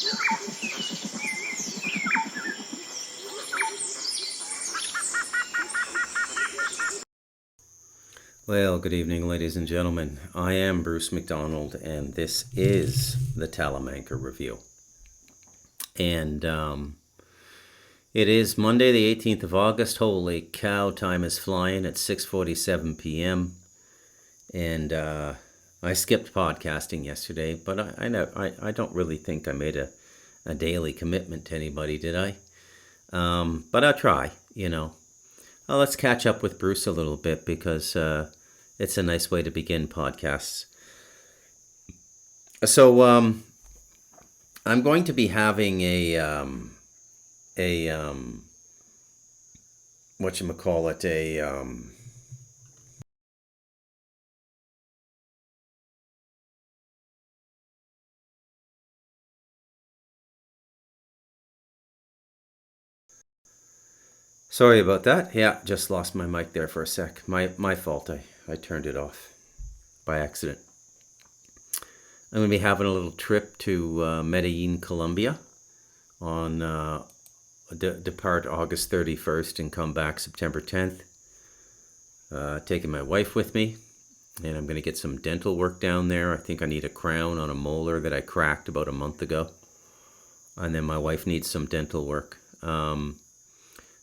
Well, good evening, ladies and gentlemen. I am Bruce McDonald, and this is the Talamanca Review. And it is Monday, the 18th of August. Holy cow, time is flying at 6:47 p.m. And I skipped podcasting yesterday, but I don't really think I made a daily commitment to anybody, did I? But I'll try, Well, let's catch up with Bruce a little bit because it's a nice way to begin podcasts. So I'm going to be having a whatchamacallit, Sorry about that. Yeah, just lost my mic there for a sec. My fault. I turned it off by accident. I'm going to be having a little trip to Medellin, Colombia on depart August 31st and come back September 10th. Taking my wife with me, and I'm going to get some dental work down there. I think I need a crown on a molar that I cracked about a month ago. And then my wife needs some dental work.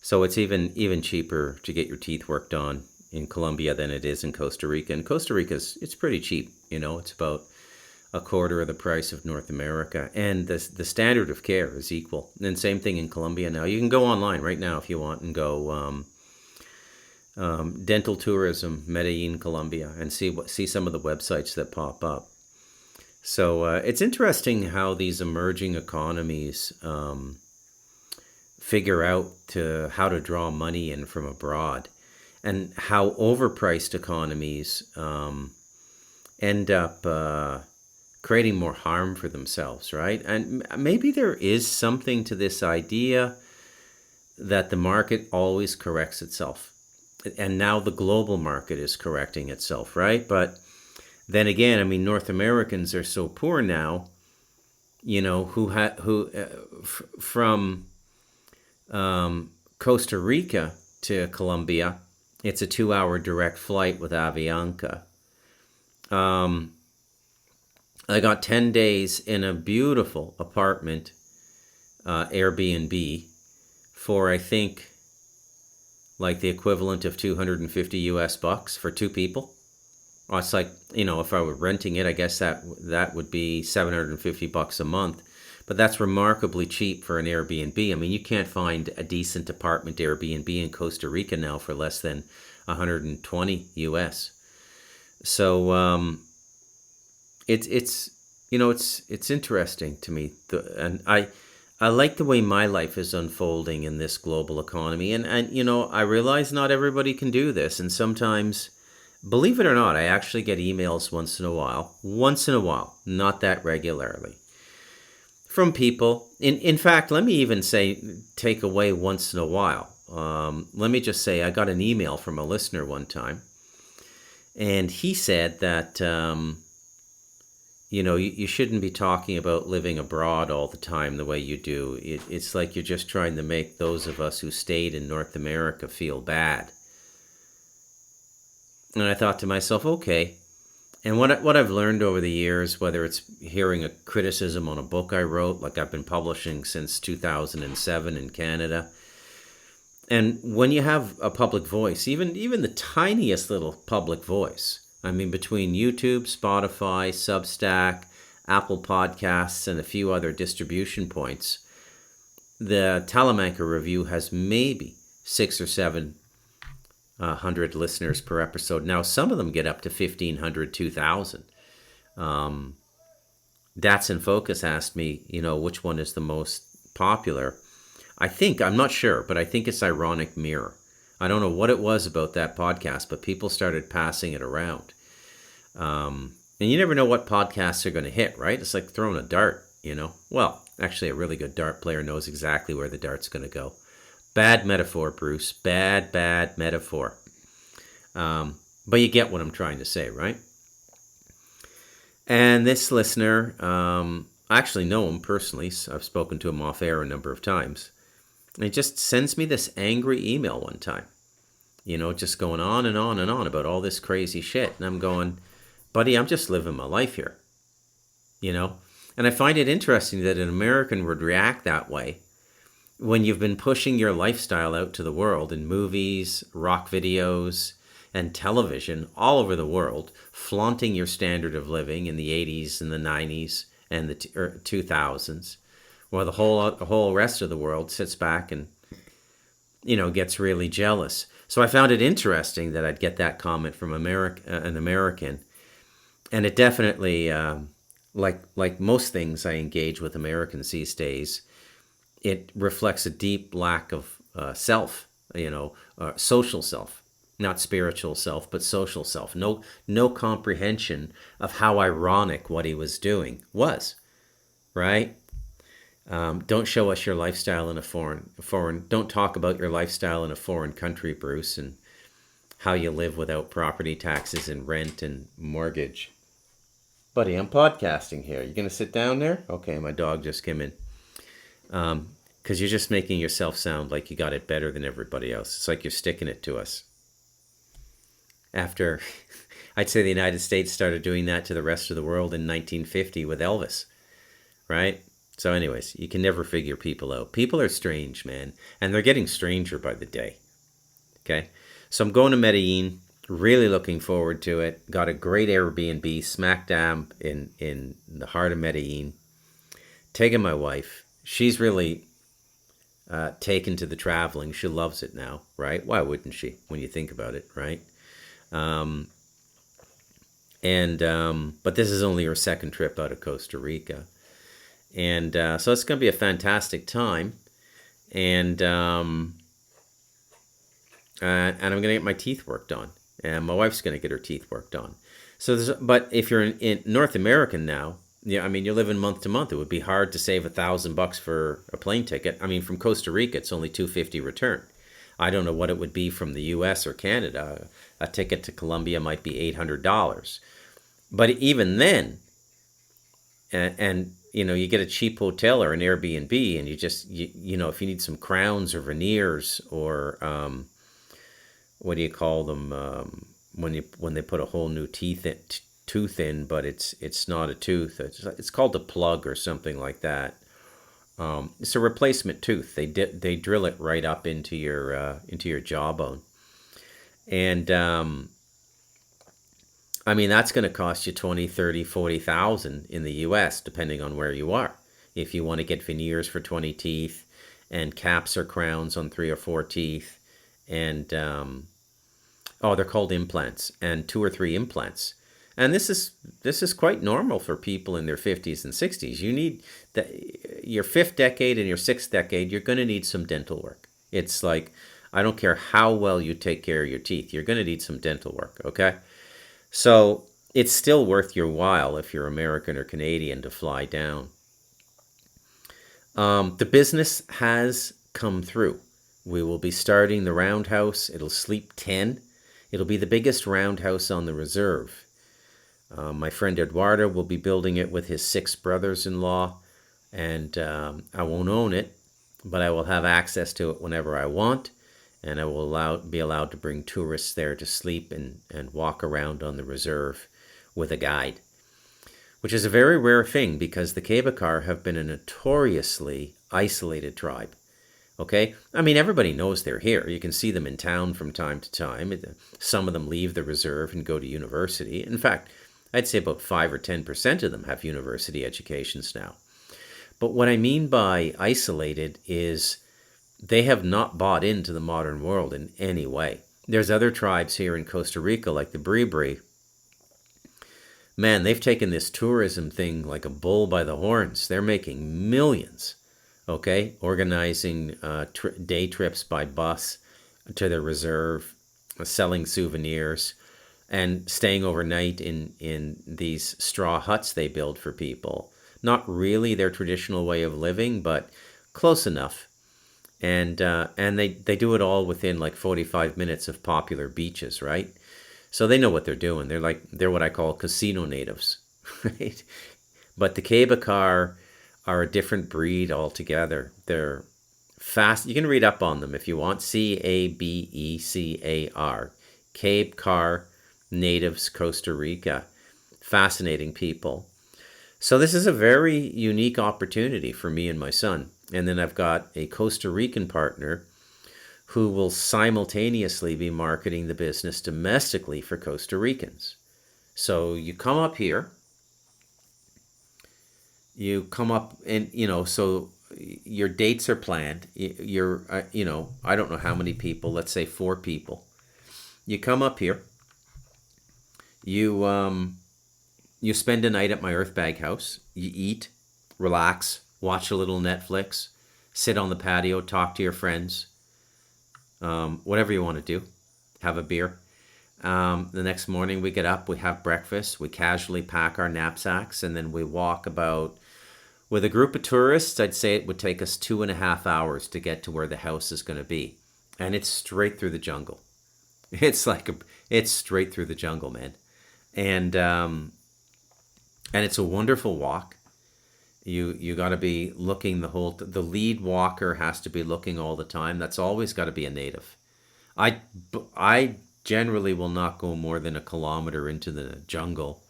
So it's even cheaper to get your teeth worked on in Colombia than it is in Costa Rica. And Costa Rica it's pretty cheap. It's about a quarter of the price of North America, and the standard of care is equal. And same thing in Colombia now. You can go online right now if you want and go dental tourism Medellin, Colombia, and see some of the websites that pop up. So it's interesting how these emerging economies figure out how to draw money in from abroad, and how overpriced economies end up creating more harm for themselves, right? And maybe there is something to this idea that the market always corrects itself. And now the global market is correcting itself, right? But then again, North Americans are so poor now, from Costa Rica to Colombia, it's a 2-hour direct flight with Avianca. I got 10 days in a beautiful apartment, Airbnb, for I think like the equivalent of $250 for two people. Well, it's like, if I were renting it, I guess that would be $750 a month. But that's remarkably cheap for an Airbnb. You can't find a decent apartment Airbnb in Costa Rica now for less than $120 US. So it's interesting to me, and I like the way my life is unfolding in this global economy, and I realize not everybody can do this, and sometimes, believe it or not, I actually get emails once in a while, not that regularly, from people. In fact, let me even say, take away once in a while. Let me just say, I got an email from a listener one time, and he said that you shouldn't be talking about living abroad all the time the way you do. It's like you're just trying to make those of us who stayed in North America feel bad. And I thought to myself, okay. And what I've learned over the years, whether it's hearing a criticism on a book I wrote, like I've been publishing since 2007 in Canada, and when you have a public voice, even the tiniest little public voice, between YouTube, Spotify, Substack, Apple Podcasts, and a few other distribution points, the Talamanca Review has maybe 600 or 700 listeners per episode. Now, some of them get up to 1,500, 2,000. That's in Focus asked me, which one is the most popular. I'm not sure, but I think it's Ironic Mirror. I don't know what it was about that podcast, but people started passing it around. And you never know what podcasts are going to hit, right? It's like throwing a dart, Well, actually, a really good dart player knows exactly where the dart's going to go. Bad metaphor, Bruce. Bad metaphor. But you get what I'm trying to say, right? And this listener, I actually know him personally. So I've spoken to him off air a number of times. And he just sends me this angry email one time, just going on and on and on about all this crazy shit. And I'm going, buddy, I'm just living my life here, you know? And I find it interesting that an American would react that way when you've been pushing your lifestyle out to the world in movies, rock videos, and television all over the world, flaunting your standard of living in the 80s and the 90s and the 2000s, while the whole rest of the world sits back and, gets really jealous. So I found it interesting that I'd get that comment from an American. And it definitely, like most things I engage with Americans these days, it reflects a deep lack of self, social self, not spiritual self, but social self. No comprehension of how ironic what he was doing was, right? Don't show us your lifestyle in a foreign. Don't talk about your lifestyle in a foreign country, Bruce, and how you live without property taxes and rent and mortgage. Buddy, I'm podcasting here. You gonna sit down there? Okay, my dog just came in. Because you're just making yourself sound like you got it better than everybody else. It's like you're sticking it to us. After, I'd say the United States started doing that to the rest of the world in 1950 with Elvis, right? So anyways, you can never figure people out. People are strange, man. And they're getting stranger by the day. Okay? So I'm going to Medellin. Really looking forward to it. Got a great Airbnb smack dab in the heart of Medellin. Taking my wife. She's really taken to the traveling. She loves it now, right? Why wouldn't she, when you think about it, right? But this is only her second trip out of Costa Rica. And so it's going to be a fantastic time. And I'm going to get my teeth worked on. And my wife's going to get her teeth worked on. But if you're in North American now, you're living month to month. It would be hard to save $1,000 for a plane ticket. From Costa Rica, it's only $250 return. I don't know what it would be from the U.S. or Canada. A ticket to Colombia might be $800. But even then, and you get a cheap hotel or an Airbnb, and you just, if you need some crowns or veneers or what do you call them when they put a whole new tooth in, but it's not a tooth. It's called a plug or something like that. It's a replacement tooth. They drill it right up into your jawbone, and that's going to cost you $20,000, $30,000, $40,000 in the U.S. depending on where you are. If you want to get veneers for 20 teeth, and caps or crowns on 3 or 4 teeth, and they're called implants, and 2 or 3 implants. And this is quite normal for people in their 50s and 60s. You need your 5th decade and your 6th decade, you're going to need some dental work. It's like, I don't care how well you take care of your teeth, you're going to need some dental work, okay? So it's still worth your while if you're American or Canadian to fly down. The business has come through. We will be starting the roundhouse. It'll sleep 10. It'll be the biggest roundhouse on the reserve. My friend Eduardo will be building it with his 6 brothers-in-law, and I won't own it, but I will have access to it whenever I want, and I will be allowed to bring tourists there to sleep and walk around on the reserve with a guide, which is a very rare thing because the Quebecar have been a notoriously isolated tribe. Okay? Everybody knows they're here. You can see them in town from time to time. Some of them leave the reserve and go to university. In fact, I'd say about 5 or 10% of them have university educations now. But what I mean by isolated is they have not bought into the modern world in any way. There's other tribes here in Costa Rica, like the Bribri. Man, they've taken this tourism thing like a bull by the horns. They're making millions, okay? Organizing day trips by bus to the reserve, selling souvenirs, and staying overnight in these straw huts they build for people. Not really their traditional way of living, but close enough. And they do it all within like 45 minutes of popular beaches, right? So they know what they're doing. They're what I call casino natives, right? But the Quebecar are a different breed altogether. They're fast. You can read up on them if you want. Cabecar, Cape Car Natives, Costa Rica. Fascinating people. So this is a very unique opportunity for me and my son. And then I've got a Costa Rican partner who will simultaneously be marketing the business domestically for Costa Ricans. So you come up here, you come up and, so your dates are planned. You're, I don't know how many people, let's say 4 people. You come up here, you spend a night at my Earthbag house, you eat, relax, watch a little Netflix, sit on the patio, talk to your friends, whatever you want to do, have a beer. The next morning we get up, we have breakfast, we casually pack our knapsacks, and then we walk about, with a group of tourists, I'd say it would take us 2.5 hours to get to where the house is going to be. And it's straight through the jungle. It's straight through the jungle, man. And it's a wonderful walk. You got to be looking the lead walker has to be looking all the time. That's always got to be a native. I generally will not go more than 1 kilometer into the jungle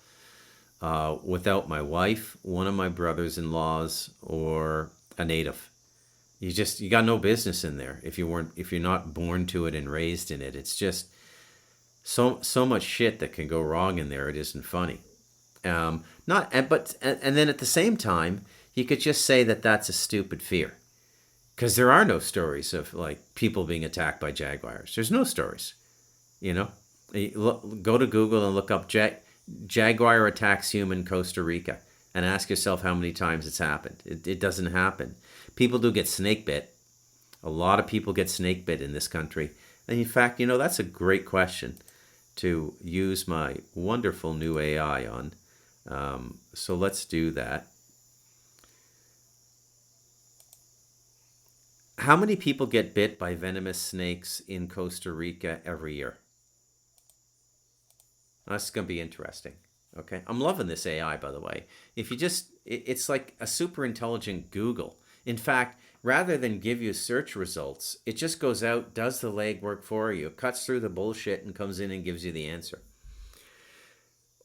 without my wife, one of my brothers-in-laws, or a native. You got no business in there if you're not born to it and raised in it. It's just so much shit that can go wrong in there. It isn't funny. And then at the same time, you could just say that that's a stupid fear, because there are no stories of like people being attacked by jaguars. There's no stories. Go to Google and look up Jaguar attacks human Costa Rica and ask yourself how many times it's happened. It doesn't happen. People do get snake bit. A lot of people get snake bit in this country. And in fact, that's a great question to use my wonderful new AI on. So let's do that. How many people get bit by venomous snakes in Costa Rica every year? That's going to be interesting. Okay. I'm loving this AI, by the way. It's like a super intelligent Google. In fact, rather than give you search results, it just goes out, does the legwork for you, cuts through the bullshit, and comes in and gives you the answer.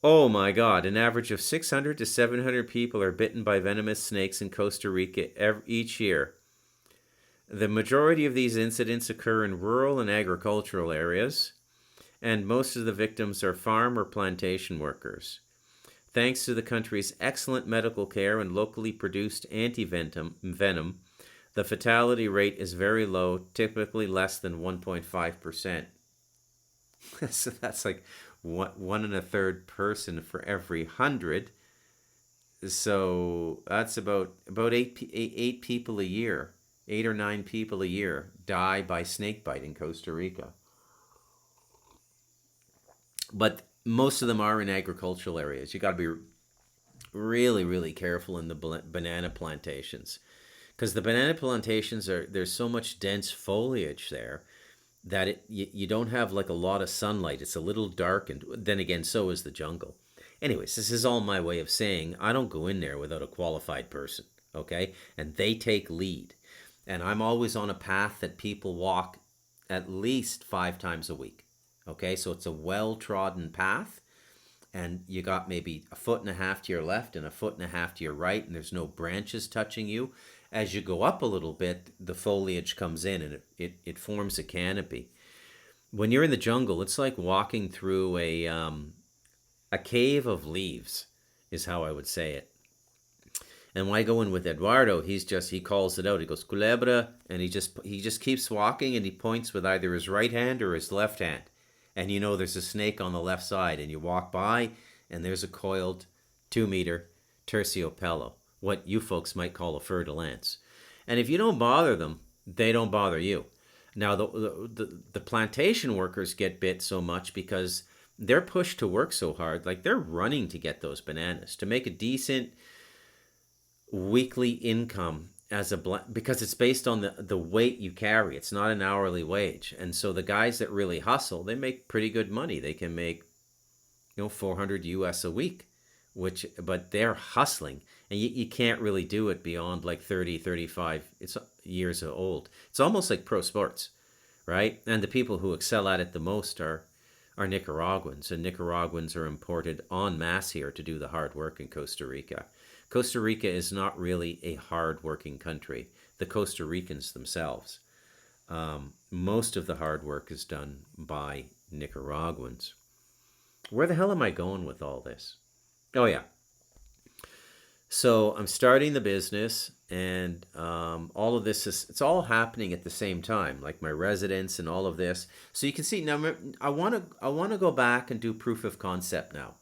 Oh my God, an average of 600 to 700 people are bitten by venomous snakes in Costa Rica each year. The majority of these incidents occur in rural and agricultural areas, and most of the victims are farm or plantation workers. Thanks to the country's excellent medical care and locally produced anti-venom, the fatality rate is very low, typically less than 1.5%. So that's like 1 1/3 person for every 100. So that's about 8 people a year, 8 or 9 people a year die by snake bite in Costa Rica. But most of them are in agricultural areas. You got to be really, really careful in the banana plantations, because the banana plantations there's so much dense foliage there that you don't have like a lot of sunlight. It's a little dark, and then again, so is the jungle. Anyways, this is all my way of saying I don't go in there without a qualified person, okay? And they take lead. And I'm always on a path that people walk at least 5 times a week. Okay, so it's a well-trodden path, and you got maybe 1.5 feet to your left and 1.5 feet to your right, and there's no branches touching you. As you go up a little bit, the foliage comes in, and it forms a canopy. When you're in the jungle, it's like walking through a cave of leaves, is how I would say it. And when I go in with Eduardo, he calls it out. He goes, culebra, and he just keeps walking, and he points with either his right hand or his left hand. And there's a snake on the left side, and you walk by, and there's a coiled 2-meter terciopelo, what you folks might call a fer-de-lance. And if you don't bother them, they don't bother you. Now, the plantation workers get bit so much because they're pushed to work so hard, like they're running to get those bananas to make a decent weekly income because it's based on the weight you carry. It's not an hourly wage. And so the guys that really hustle, they make pretty good money. They can make $400 US a week but they're hustling, and you can't really do it beyond like 30, 35 years old. It's almost like pro sports, right? And the people who excel at it the most are Nicaraguans, and Nicaraguans are imported en masse here to do the hard work in Costa Rica. Costa Rica is not really a hard-working country. The Costa Ricans themselves. Most of the hard work is done by Nicaraguans. Where the hell am I going with all this? Oh, yeah. So I'm starting the business, and all of this it's all happening at the same time, like my residence and all of this. So you can see now. I want to go back and do proof of concept now.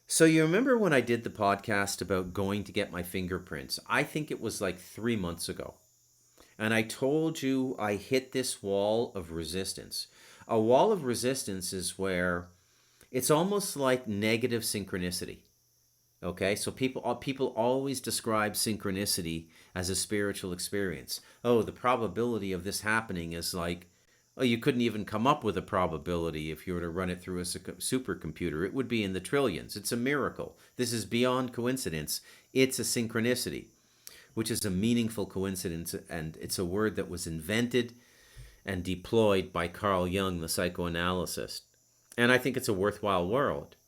So you remember when I did the podcast about going to get my fingerprints? I think it was like 3 months ago, and I told you I hit this wall of resistance. A wall of resistance is where it's almost like negative synchronicity. Okay, so people always describe synchronicity as a spiritual experience. Oh, the probability of this happening is like, oh, you couldn't even come up with a probability if you were to run it through a supercomputer. It would be in the trillions. It's a miracle. This is beyond coincidence. It's a synchronicity, which is a meaningful coincidence, and it's a word that was invented and deployed by Carl Jung, the psychoanalyst. And I think it's a worthwhile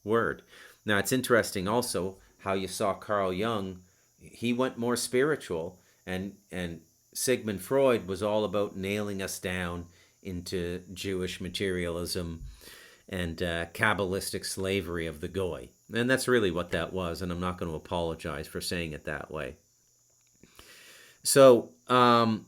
word. Now, it's interesting also how you saw Carl Jung. He went more spiritual, and Sigmund Freud was all about nailing us down into Jewish materialism and Kabbalistic slavery of the goy. And that's really what that was, and I'm not going to apologize for saying it that way. So, I'm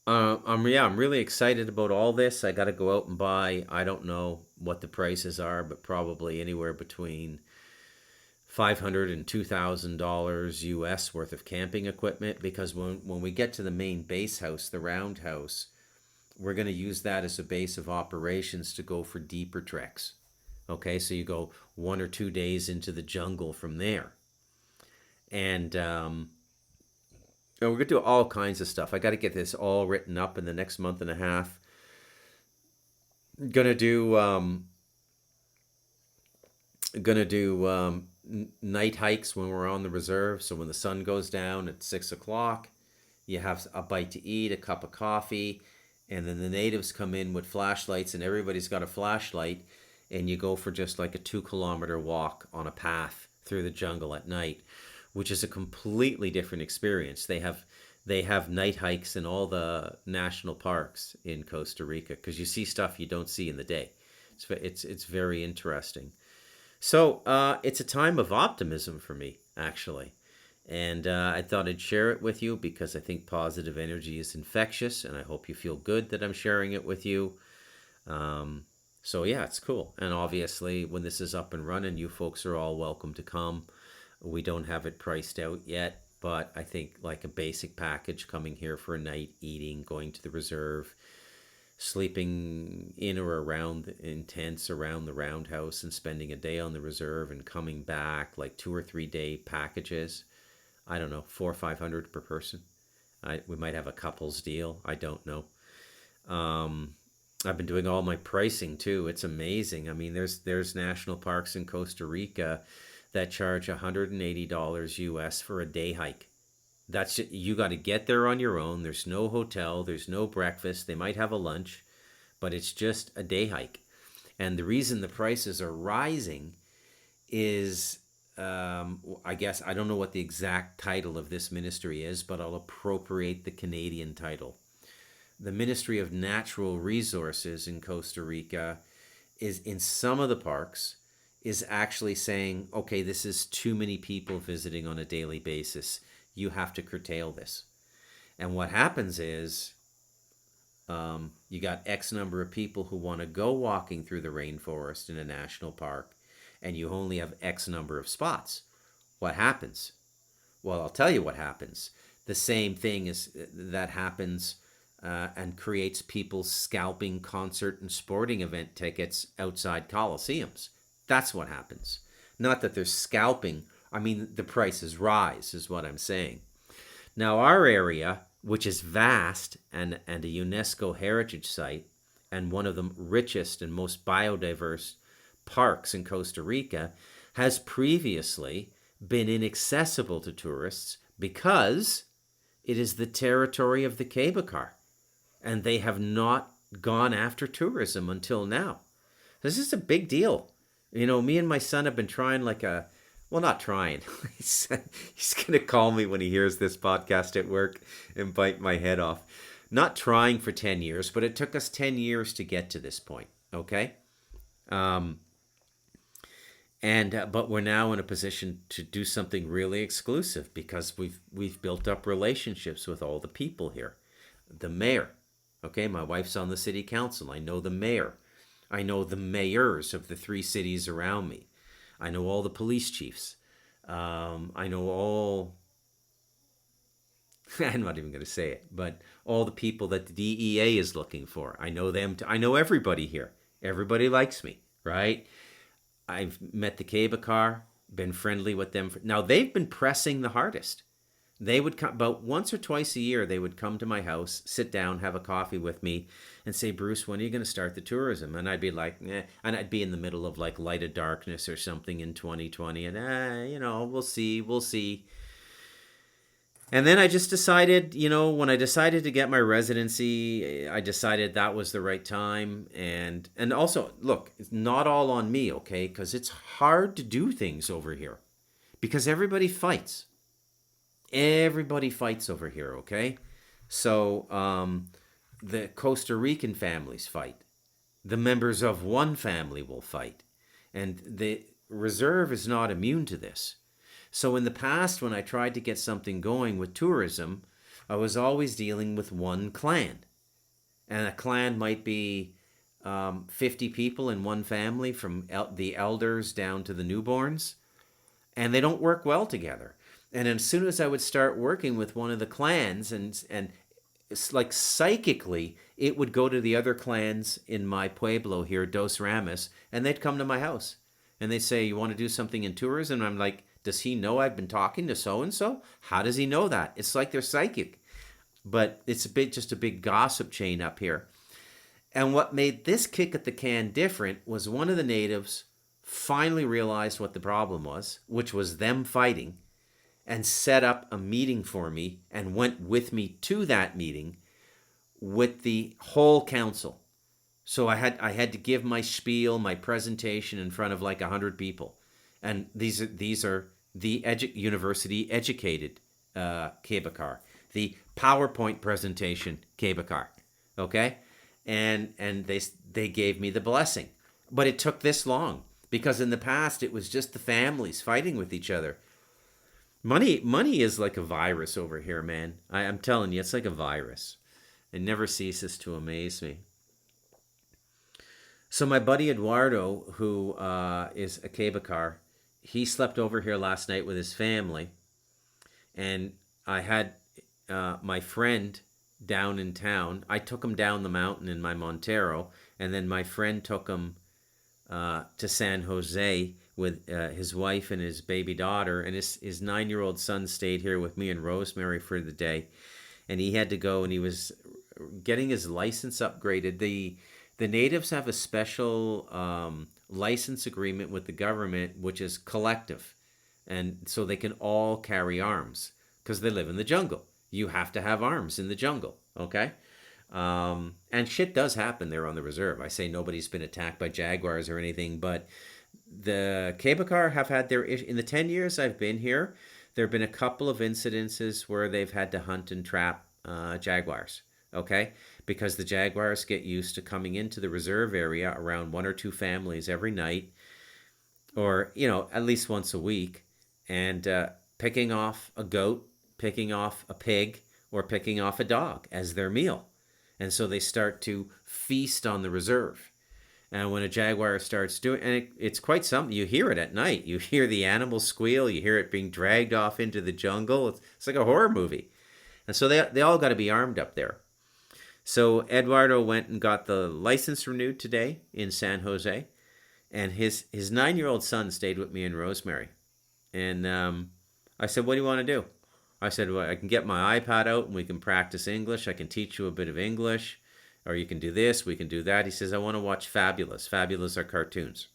really excited about all this. I got to go out and buy, I don't know what the prices are, but probably anywhere between $500 and $2,000 US worth of camping equipment, because when we get to the main base house, the roundhouse, we're going to use that as a base of operations to go for deeper treks. Okay, so you go 1 or 2 days into the jungle from there. And we're going to do all kinds of stuff. I got to get this all written up in the next month and a half. Gonna do night hikes when we're on the reserve. So when the sun goes down at 6 o'clock, you have a bite to eat, a cup of coffee, and then the natives come in with flashlights, and everybody's got a flashlight, and you go for just like a 2-kilometer walk on a path through the jungle at night, which is a completely different experience. They have night hikes in all the national parks in Costa Rica, because you see stuff you don't see in the day. It's very interesting. So it's a time of optimism for me, actually. And I thought I'd share it with you because I think positive energy is infectious, and I hope you feel good that I'm sharing it with you. So yeah, it's cool. And obviously, when this is up and running, you folks are all welcome to come. We don't have it priced out yet, but I think like a basic package, coming here for a night, eating, going to the reserve, sleeping in or around in tents around the roundhouse, and spending a day on the reserve and coming back, like 2 or 3 day packages. I don't know, $400 or $500 per person. We might have a couples deal. I don't know. I've been doing all my pricing too. It's amazing. I mean, there's national parks in Costa Rica that charge $180 US for a day hike. That's you got to get there on your own. There's no hotel. There's no breakfast. They might have a lunch, but it's just a day hike. And the reason the prices are rising is, I guess, I don't know what the exact title of this ministry is, but I'll appropriate the Canadian title. The Ministry of Natural Resources in Costa Rica is, in some of the parks, is actually saying, okay, this is too many people visiting on a daily basis. You have to curtail this. And what happens is, you got X number of people who want to go walking through the rainforest in a national park, and you only have X number of spots. What happens? Well, I'll tell you what happens. The same thing is that happens and creates people scalping concert and sporting event tickets outside coliseums. That's what happens. Not that they're scalping. I mean, the prices rise is what I'm saying. Now, our area, which is vast and a UNESCO heritage site and one of the richest and most biodiverse parks in Costa Rica, has previously been inaccessible to tourists because it is the territory of the Quebecar, and they have not gone after tourism until now. This is a big deal. Me and my son have been trying well, not trying. he's going to call me when he hears this podcast at work and bite my head off. Not trying for 10 years, but it took us 10 years to get to this point, okay? But we're now in a position to do something really exclusive because we've built up relationships with all the people here. The mayor, okay, my wife's on the city council. I know the mayor. I know the mayors of the 3 cities around me. I know all the police chiefs. I know all, I'm not even going to say it, but all the people that the DEA is looking for. I know them. I know everybody here. Everybody likes me, right? I've met the Quebecar, been friendly with them. Now, they've been pressing the hardest. They would come about once or twice a year. They would come to my house, sit down, have a coffee with me, and say, "Bruce, when are you going to start the tourism?" And I'd be like, "Eh," and I'd be in the middle of like Light of Darkness or something in 2020, and we'll see. And then I just decided, when I decided to get my residency, I decided that was the right time. And also, look, it's not all on me, okay? Because it's hard to do things over here because everybody fights. Everybody fights over here, okay? So the Costa Rican families fight. The members of one family will fight. And the reserve is not immune to this. So in the past, when I tried to get something going with tourism, I was always dealing with one clan. And a clan might be 50 people in one family, from the elders down to the newborns. And they don't work well together. And as soon as I would start working with one of the clans, and it's like psychically, it would go to the other clans in my pueblo here, Dos Ramas, and they'd come to my house. And they'd say, "You want to do something in tourism?" And I'm like, "Does he know I've been talking to so-and-so? How does he know that?" It's like they're psychic. But it's just a big gossip chain up here. And what made this kick at the can different was one of the natives finally realized what the problem was, which was them fighting, and set up a meeting for me and went with me to that meeting with the whole council. So I had to give my spiel, my presentation in front of like 100 people. And these are the university educated Quebecar, the PowerPoint presentation Quebecar, okay? And they gave me the blessing. But it took this long because in the past it was just the families fighting with each other. Money is like a virus over here, man. I'm telling you, it's like a virus. It never ceases to amaze me. So my buddy Eduardo, who is a Quebecar, he slept over here last night with his family. And I had my friend down in town. I took him down the mountain in my Montero, and then my friend took him to San Jose with his wife and his baby daughter, and his 9-year-old son stayed here with me and Rosemary for the day. And he had to go, and he was getting his license upgraded. The natives have a special license agreement with the government, which is collective, and so they can all carry arms because they live in the jungle. You have to have arms in the jungle, okay? And shit does happen there on the reserve. I say nobody's been attacked by jaguars or anything, but the Quebecar have had their in the 10 years I've been here, there have been a couple of incidences where they've had to hunt and trap jaguars, okay? Because the jaguars get used to coming into the reserve area around 1 or 2 families every night, or, at least once a week, and picking off a goat, picking off a pig, or picking off a dog as their meal. And so they start to feast on the reserve. And when a jaguar starts doing, and it's quite something, you hear it at night. You hear the animal squeal, you hear it being dragged off into the jungle. It's like a horror movie. And so they all got to be armed up there. So Eduardo went and got the license renewed today in San Jose. And his 9-year-old son stayed with me and Rosemary. And I said, "What do you want to do?" I said, "Well, I can get my iPad out and we can practice English. I can teach you a bit of English. Or you can do this, we can do that." He says, "I want to watch Fabulous. Fabulous are cartoons."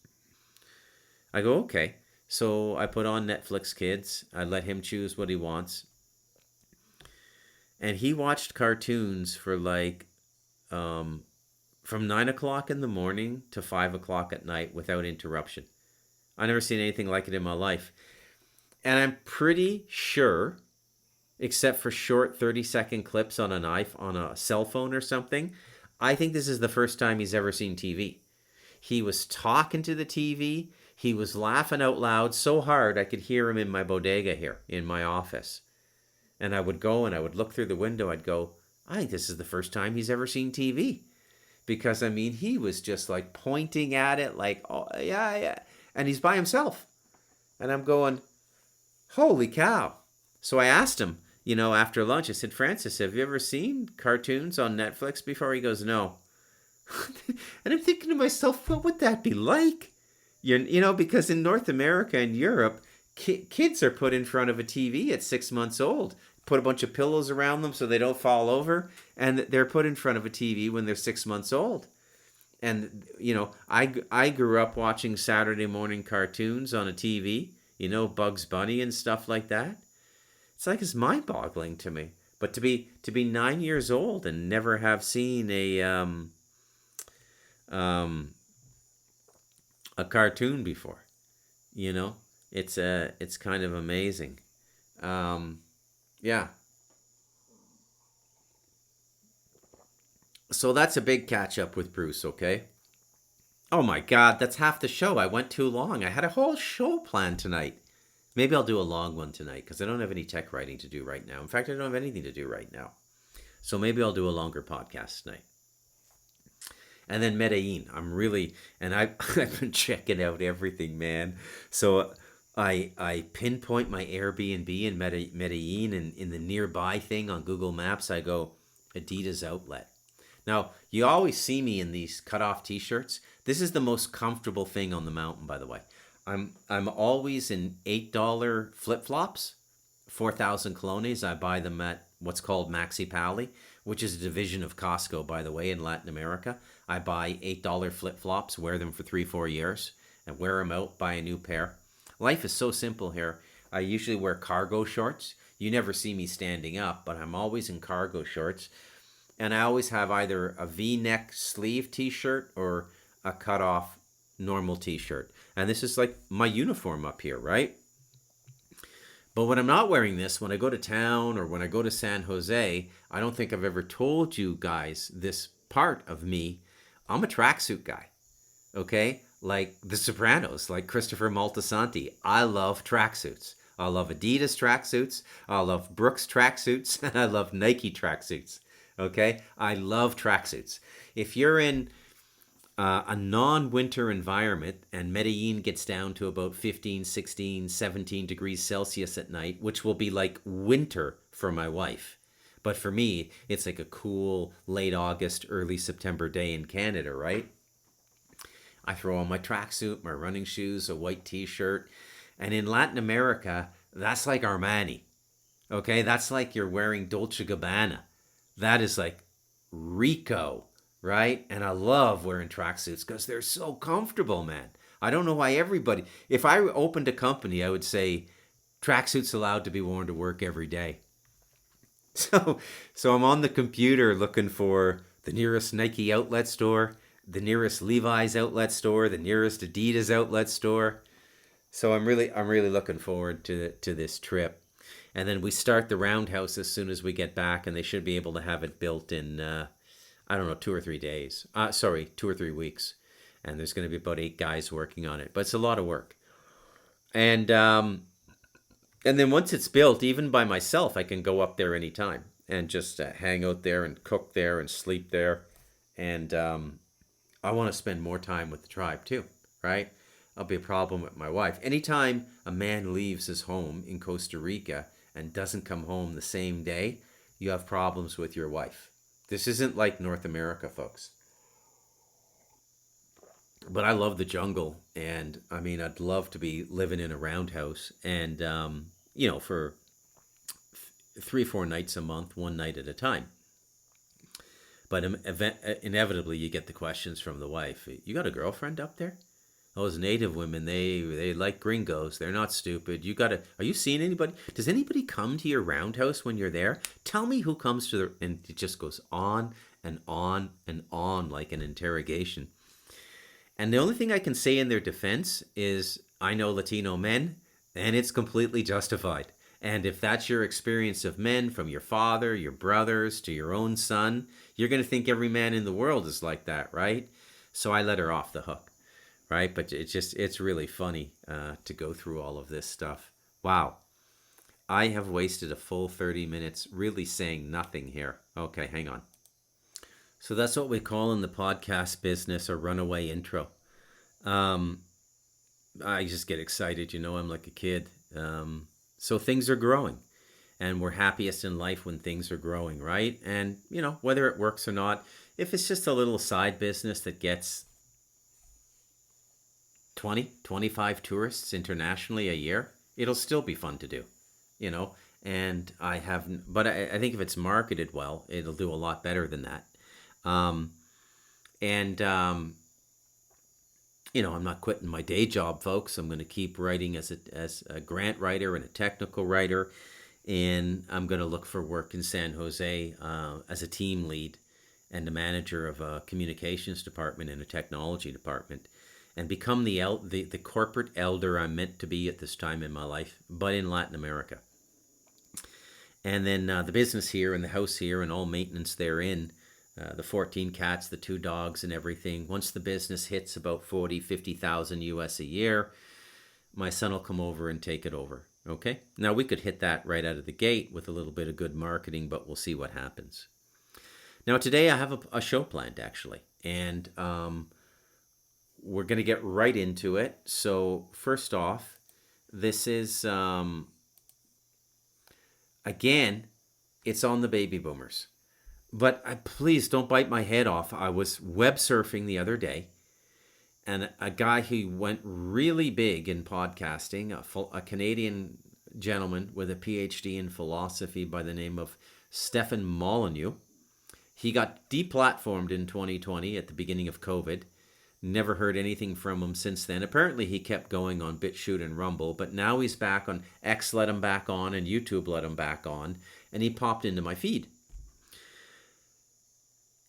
I go, "Okay." So I put on Netflix Kids. I let him choose what he wants. And he watched cartoons for like um, from 9 o'clock in the morning to 5 o'clock at night without interruption. I never seen anything like it in my life. And I'm pretty sure, except for short 30-second clips on on a cell phone or something, I think this is the first time he's ever seen TV. He was talking to the TV. He was laughing out loud so hard I could hear him in my bodega here in my office. And I would go and I would look through the window. I'd go, I think this is the first time he's ever seen TV. Because, I mean, he was just like pointing at it like, oh, yeah, yeah. And he's by himself. And I'm going, holy cow. So I asked him, after lunch, I said, Francis, have you ever seen cartoons on Netflix before? He goes, no. And I'm thinking to myself, what would that be like? Because in North America and Europe, kids are put in front of a TV at 6 months old. Put a bunch of pillows around them so they don't fall over. And they're put in front of a TV when they're 6 months old. And, I grew up watching Saturday morning cartoons on a TV, Bugs Bunny and stuff like that. It's mind-boggling to me. But to be 9 years old and never have seen a cartoon before, it's kind of amazing. Yeah. So that's a big catch up with Bruce, okay? Oh my God, that's half the show. I went too long. I had a whole show planned tonight. Maybe I'll do a long one tonight because I don't have any tech writing to do right now. In fact, I don't have anything to do right now. So maybe I'll do a longer podcast tonight. And then Medellin. I've been checking out everything, man. So I pinpoint my Airbnb in Medellin, and in the nearby thing on Google Maps, I go Adidas outlet. Now, you always see me in these cut-off t-shirts. This is the most comfortable thing on the mountain, by the way. I'm always in $8 flip-flops, 4,000 colones. I buy them at what's called Maxi Pali, which is a division of Costco, by the way, in Latin America. I buy $8 flip-flops, wear them for 3-4 years, and wear them out, buy a new pair. Life is so simple here. I usually wear cargo shorts. You never see me standing up, but I'm always in cargo shorts. And I always have either a V-neck sleeve t-shirt or a cut-off normal t-shirt. And this is like my uniform up here, right? But when I'm not wearing this, when I go to town or when I go to San Jose, I don't think I've ever told you guys this part of me. I'm a tracksuit guy, okay? Like The Sopranos, like Christopher Moltisanti. I love tracksuits. I love Adidas tracksuits. I love Brooks tracksuits. And I love Nike tracksuits, okay? I love tracksuits. If you're in a non-winter environment and Medellin gets down to about 15, 16, 17 degrees Celsius at night, which will be like winter for my wife. But for me, it's like a cool late August, early September day in Canada, right? I throw on my tracksuit, my running shoes, a white t-shirt. And in Latin America, that's like Armani. Okay, that's like you're wearing Dolce & Gabbana. That is like Rico, right? And I love wearing tracksuits because they're so comfortable, man. I don't know why everybody... If I opened a company, I would say tracksuits allowed to be worn to work every day. So I'm on the computer looking for the nearest Nike outlet store, the nearest Levi's outlet store, the nearest Adidas outlet store. So I'm really looking forward to this trip. And then we start the roundhouse as soon as we get back, and they should be able to have it built in, 2 or 3 days. 2 or 3 weeks. And there's going to be about 8 guys working on it. But it's a lot of work. And then once it's built, even by myself, I can go up there anytime and just hang out there and cook there and sleep there. And I want to spend more time with the tribe too, right? That'll be a problem with my wife. Anytime a man leaves his home in Costa Rica and doesn't come home the same day, you have problems with your wife. This isn't like North America, folks. But I love the jungle, and I mean, I'd love to be living in a roundhouse, and for 3-4 nights a month, one night at a time. But inevitably, you get the questions from the wife. You got a girlfriend up there? Those native women, they like gringos. They're not stupid. You gotta. Are you seeing anybody? Does anybody come to your roundhouse when you're there? Tell me who comes to the. And it just goes on and on and on like an interrogation. And the only thing I can say in their defense is I know Latino men, and it's completely justified. And if that's your experience of men, from your father, your brothers, to your own son, you're going to think every man in the world is like that, right? So I let her off the hook, right? But it's really funny to go through all of this stuff. Wow. I have wasted a full 30 minutes really saying nothing here. Okay, hang on. So that's what we call in the podcast business a runaway intro. I just get excited, I'm like a kid. So things are growing, and we're happiest in life when things are growing, right? And, whether it works or not, if it's just a little side business that gets 20, 25 tourists internationally a year, it'll still be fun to do, and but I think if it's marketed well, it'll do a lot better than that. I'm not quitting my day job, folks. I'm going to keep writing as a grant writer and a technical writer, and I'm going to look for work in San Jose as a team lead and a manager of a communications department and a technology department, and become the corporate elder I'm meant to be at this time in my life, but in Latin America. And then the business here and the house here and all maintenance therein, the 14 cats, the 2 dogs and everything. Once the business hits about 40, 50,000 US a year, my son will come over and take it over. Okay. Now we could hit that right out of the gate with a little bit of good marketing, but we'll see what happens. Now today I have a show planned actually, and we're going to get right into it. So first off, this is, again, it's on the baby boomers. But please don't bite my head off. I was web surfing the other day, and a guy who went really big in podcasting, a Canadian gentleman with a PhD in philosophy by the name of Stefan Molyneux. He got deplatformed in 2020 at the beginning of COVID. Never heard anything from him since then. Apparently he kept going on BitChute and Rumble, but now he's back on X, let him back on, and YouTube let him back on, and he popped into my feed.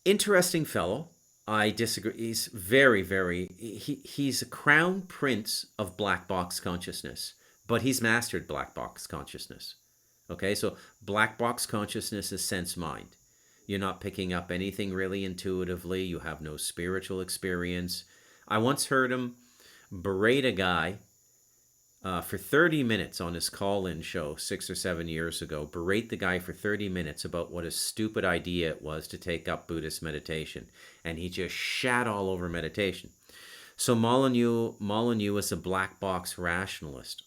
Interesting fellow. I disagree. He's very, he's a crown prince of black box consciousness, but he's mastered black box consciousness. Okay, so black box consciousness is sense mind. You're not picking up anything really intuitively. You have no spiritual experience. I once heard him berate a guy for 30 minutes on his call-in show 6 or 7 years ago, berate the guy for 30 minutes about what a stupid idea it was to take up Buddhist meditation. And he just shat all over meditation. So Molyneux is a black box rationalist.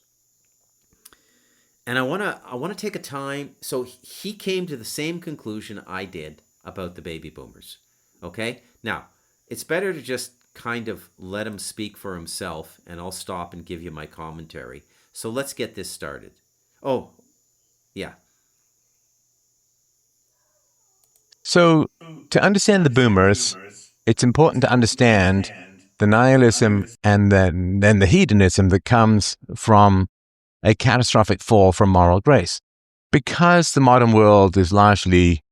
And I want to take a time. So he came to the same conclusion I did about the baby boomers. Okay? Now, it's better to just kind of let him speak for himself, and I'll stop and give you my commentary. So let's get this started. Oh, yeah. So to understand the boomers, it's important to understand the nihilism and then the hedonism that comes from a catastrophic fall from moral grace. Because the modern world is largely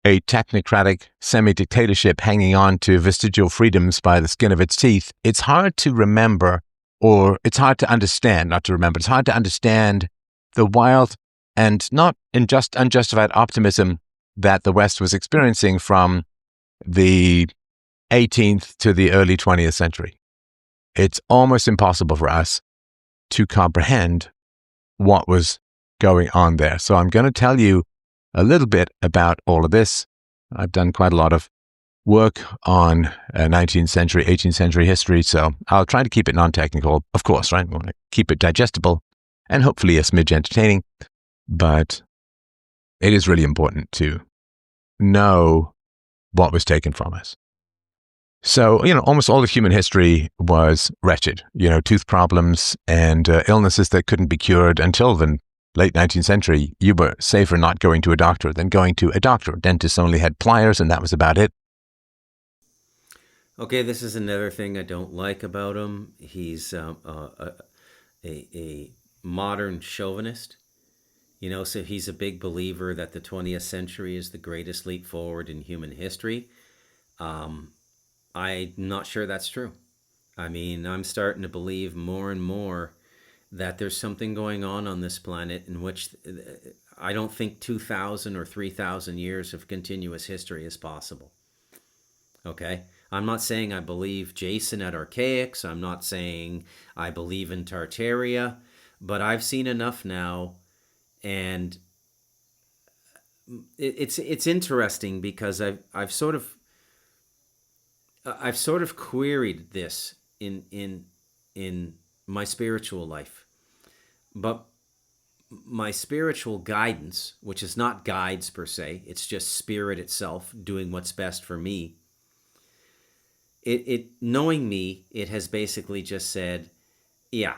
a technocratic semi-dictatorship hanging on to vestigial freedoms by the skin of its teeth, it's hard to remember, or it's hard to understand, not to remember, it's hard to understand the wild and not unjustified optimism that the West was experiencing from the 18th to the early 20th century. It's almost impossible for us to comprehend what was going on there. So I'm going to tell you a little bit about all of this. I've done quite a lot of work on 19th century, 18th century history, so I'll try to keep it non-technical, of course, right? We want to keep it digestible and hopefully a smidge entertaining, but it is really important to know what was taken from us. So, almost all of human history was wretched, tooth problems and illnesses that couldn't be cured until the late 19th century. You were safer not going to a doctor than going to a doctor. Dentists only had pliers, and that was about it. Okay, this is another thing I don't like about him. He's a modern chauvinist. So he's a big believer that the 20th century is the greatest leap forward in human history. I'm not sure that's true. I mean, I'm starting to believe more and more that there's something going on this planet in which I don't think 2,000 or 3,000 years of continuous history is possible. Okay? I'm not saying I believe Jason at Archaics. I'm not saying I believe in Tartaria. But I've seen enough now, and it's interesting because I've sort of queried this in my spiritual life. But my spiritual guidance, which is not guides per se, it's just spirit itself doing what's best for me. It knowing me, it has basically just said, yeah,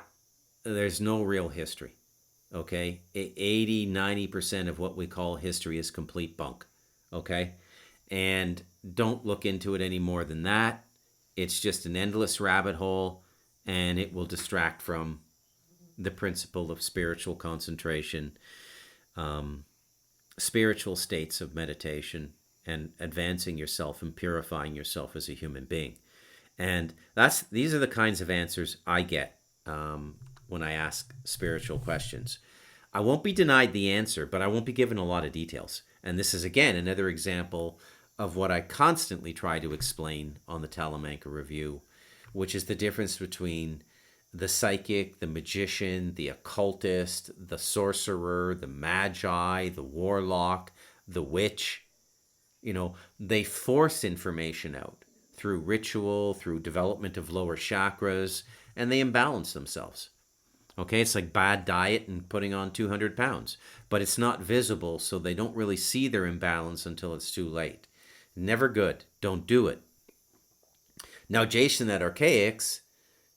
there's no real history. Okay? 80-90% of what we call history is complete bunk. Okay? And don't look into it any more than that. It's just an endless rabbit hole, and it will distract from the principle of spiritual concentration, spiritual states of meditation, and advancing yourself and purifying yourself as a human being. And these are the kinds of answers I get when I ask spiritual questions. I won't be denied the answer, but I won't be given a lot of details. And this is, again, another example of what I constantly try to explain on the Talamanca Review, which is the difference between the psychic, the magician, the occultist, the sorcerer, the magi, the warlock, the witch. They force information out through ritual, through development of lower chakras, and they imbalance themselves. Okay, it's like bad diet and putting on 200 pounds, but it's not visible, so they don't really see their imbalance until it's too late. Never good. Don't do it. Now, Jason at Archaics,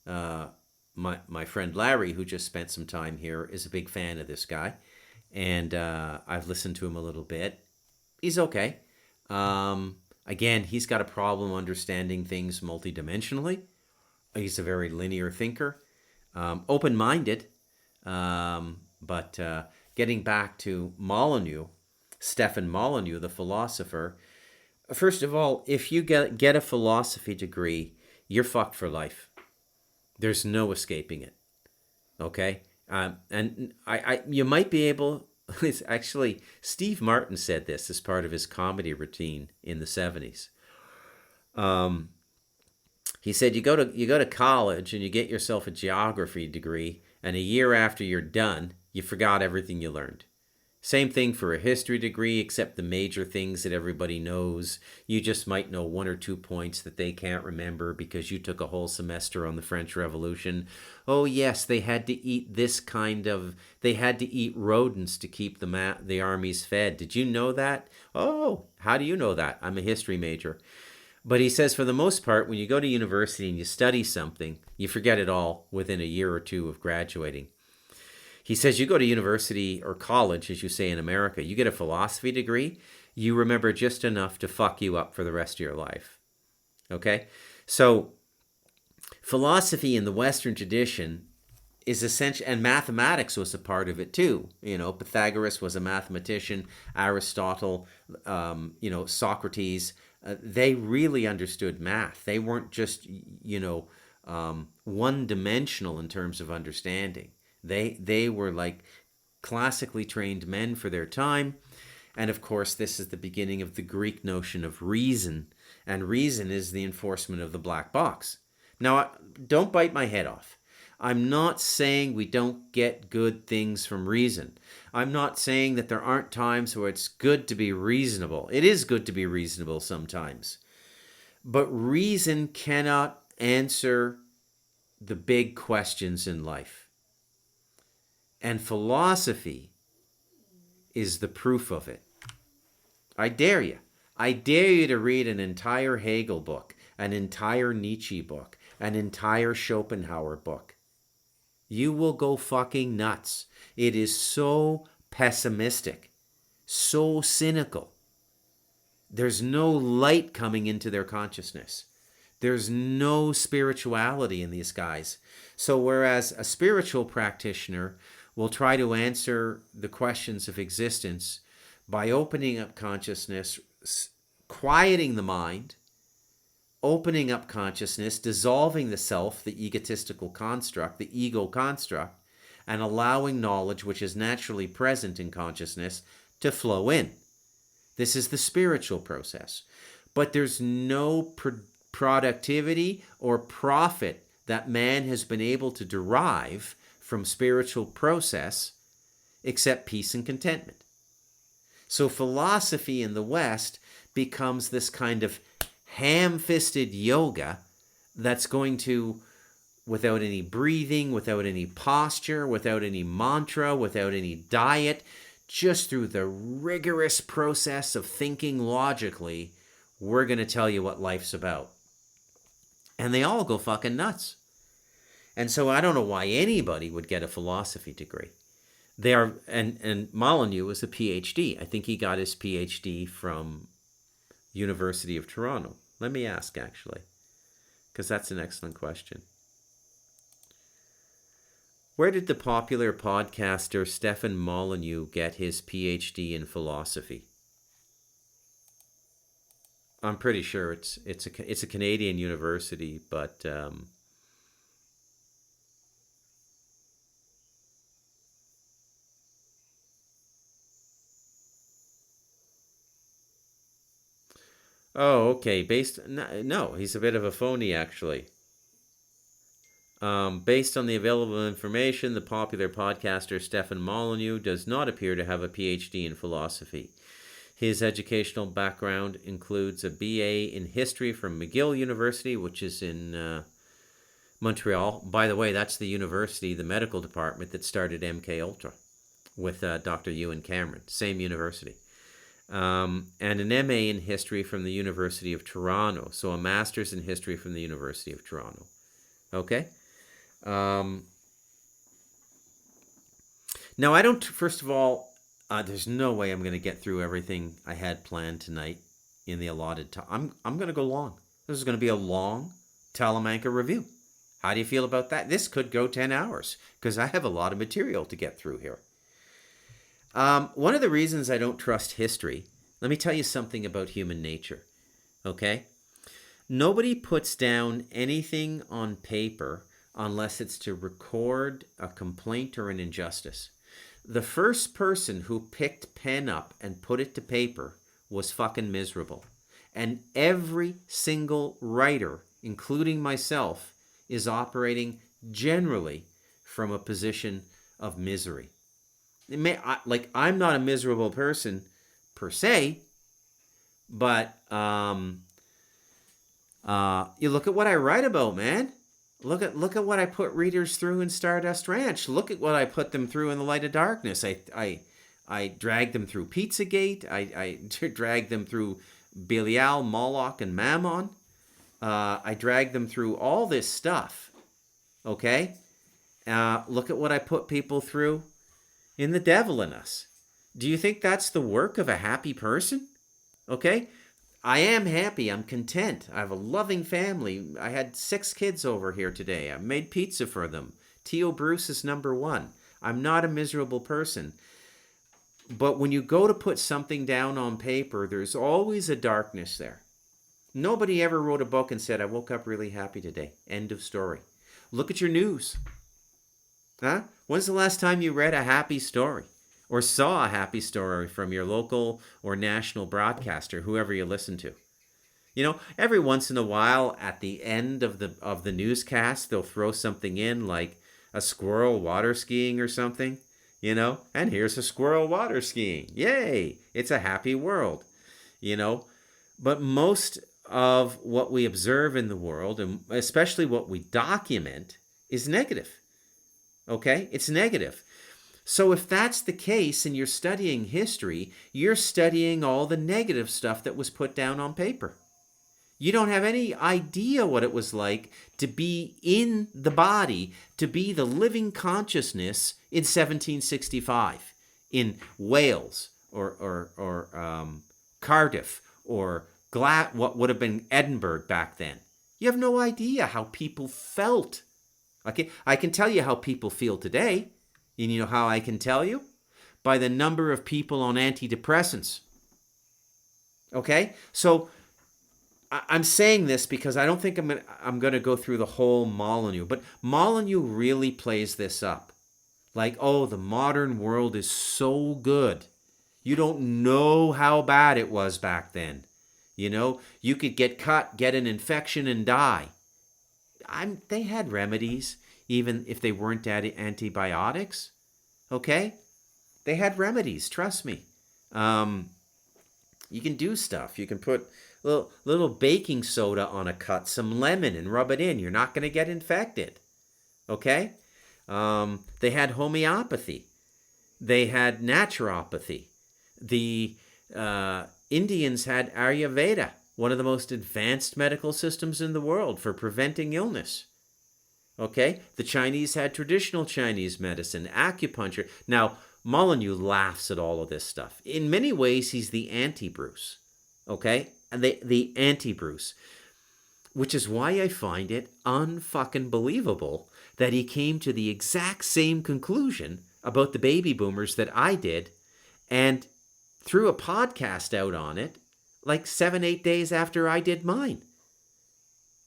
my friend Larry, who just spent some time here, is a big fan of this guy, and I've listened to him a little bit. He's okay. Again, he's got a problem understanding things multidimensionally. He's a very linear thinker, open-minded, but getting back to Molyneux, Stefan Molyneux, the philosopher. First of all, if you get a philosophy degree, you're fucked for life. There's no escaping it. Okay, and you might be able. It's actually Steve Martin said this as part of his comedy routine in the 70s. He said you go to college and you get yourself a geography degree, and a year after you're done, you forgot everything you learned. Same thing for a history degree, except the major things that everybody knows. You just might know 1 or 2 points that they can't remember because you took a whole semester on the French Revolution. Oh yes, they had to eat they had to eat rodents to keep the armies fed. Did you know that? Oh, how do you know that? I'm a history major. But he says for the most part, when you go to university and you study something, you forget it all within a year or two of graduating. He says you go to university or college, as you say in America, you get a philosophy degree, you remember just enough to fuck you up for the rest of your life. Okay? So philosophy in the Western tradition is essential, and mathematics was a part of it too. Pythagoras was a mathematician, Aristotle, Socrates. They really understood math. They weren't just, one-dimensional in terms of understanding. They were like classically trained men for their time. And of course, this is the beginning of the Greek notion of reason. And reason is the enforcement of the black box. Now, don't bite my head off. I'm not saying we don't get good things from reason. I'm not saying that there aren't times where it's good to be reasonable. It is good to be reasonable sometimes. But reason cannot answer the big questions in life. And philosophy is the proof of it. I dare you. I dare you to read an entire Hegel book, an entire Nietzsche book, an entire Schopenhauer book. You will go fucking nuts. It is so pessimistic, so cynical. There's no light coming into their consciousness. There's no spirituality in these guys. So whereas a spiritual practitioner will try to answer the questions of existence by opening up consciousness, quieting the mind, opening up consciousness, dissolving the self, the egotistical construct, the ego construct, and allowing knowledge, which is naturally present in consciousness, to flow in. This is the spiritual process. But there's no productivity or profit that man has been able to derive from spiritual process except peace and contentment. So philosophy in the West becomes this kind of ham-fisted yoga that's going to, without any breathing, without any posture, without any mantra, without any diet, just through the rigorous process of thinking logically, we're going to tell you what life's about. And they all go fucking nuts. And so I don't know why anybody would get a philosophy degree. They are, and Molyneux is a PhD. I think he got his PhD from University of Toronto. Let me ask, actually, because that's an excellent question. Where did the popular podcaster Stefan Molyneux get his PhD in philosophy? I'm pretty sure it's a Canadian university, but oh, okay. No, he's a bit of a phony, actually. Based on the available information, the popular podcaster Stefan Molyneux does not appear to have a PhD in philosophy. His educational background includes a BA in history from McGill University, which is in Montreal. By the way, that's the university, the medical department that started MK Ultra with Dr. Ewan Cameron, same university. And an MA in history from the University of Toronto, so a master's in history from the University of Toronto. Okay? Now, I don't, first of all, there's no way I'm going to get through everything I had planned tonight in the allotted time. I'm going to go long. This is going to be a long Talamanca review. How do you feel about that? This could go 10 hours because I have a lot of material to get through here. One of the reasons I don't trust history, let me tell you something about human nature, okay? Nobody puts down anything on paper unless it's to record a complaint or an injustice. The first person who picked pen up and put it to paper was fucking miserable. And every single writer, including myself, is operating generally from a position of misery. I'm not a miserable person per se, but you look at what I write about, man. Look at what I put readers through in Stardust Ranch. Look at what I put them through in The Light of Darkness. I dragged them through Pizzagate. I dragged them through Belial, Moloch, and Mammon. I dragged them through all this stuff. Okay? Look at what I put people through in The Devil in Us. Do you think that's the work of a happy person? Okay? I am happy. I'm content. I have a loving family. I had 6 kids over here today. I made pizza for them. T.O. Bruce is number 1. I'm not a miserable person. But when you go to put something down on paper, there's always a darkness there. Nobody ever wrote a book and said, I woke up really happy today. End of story. Look at your news. Huh? When's the last time you read a happy story? Or saw a happy story from your local or national broadcaster, whoever you listen to? You know, every once in a while at the end of the newscast, they'll throw something in like a squirrel water skiing or something, you know, and here's a squirrel water skiing. Yay! It's a happy world, you know. But most of what we observe in the world, and especially what we document, is negative. Okay? It's negative. So if that's the case and you're studying history, you're studying all the negative stuff that was put down on paper. You don't have any idea what it was like to be in the body, to be the living consciousness in 1765 in Wales or Cardiff or what would have been Edinburgh back then. You have no idea how people felt. Okay, I can tell you how people feel today. And you know how I can tell you? By the number of people on antidepressants. Okay, so I'm saying this because I don't think I'm going to go through the whole Molyneux, but Molyneux really plays this up. Like, oh, the modern world is so good. You don't know how bad it was back then. You know, you could get cut, get an infection, and die. They had remedies, even if they weren't antibiotics. Okay? They had remedies, trust me. You can do stuff. You can put little baking soda on a cut, some lemon, and rub it in. You're not going to get infected. Okay? They had homeopathy. They had naturopathy. The Indians had Ayurveda, one of the most advanced medical systems in the world for preventing illness. Okay? The Chinese had traditional Chinese medicine, acupuncture. Now, Molyneux laughs at all of this stuff. In many ways, he's the anti-Bruce. Okay? And the anti-Bruce. Which is why I find it unfucking believable that he came to the exact same conclusion about the baby boomers that I did, and threw a podcast out on it like 7-8 days after I did mine.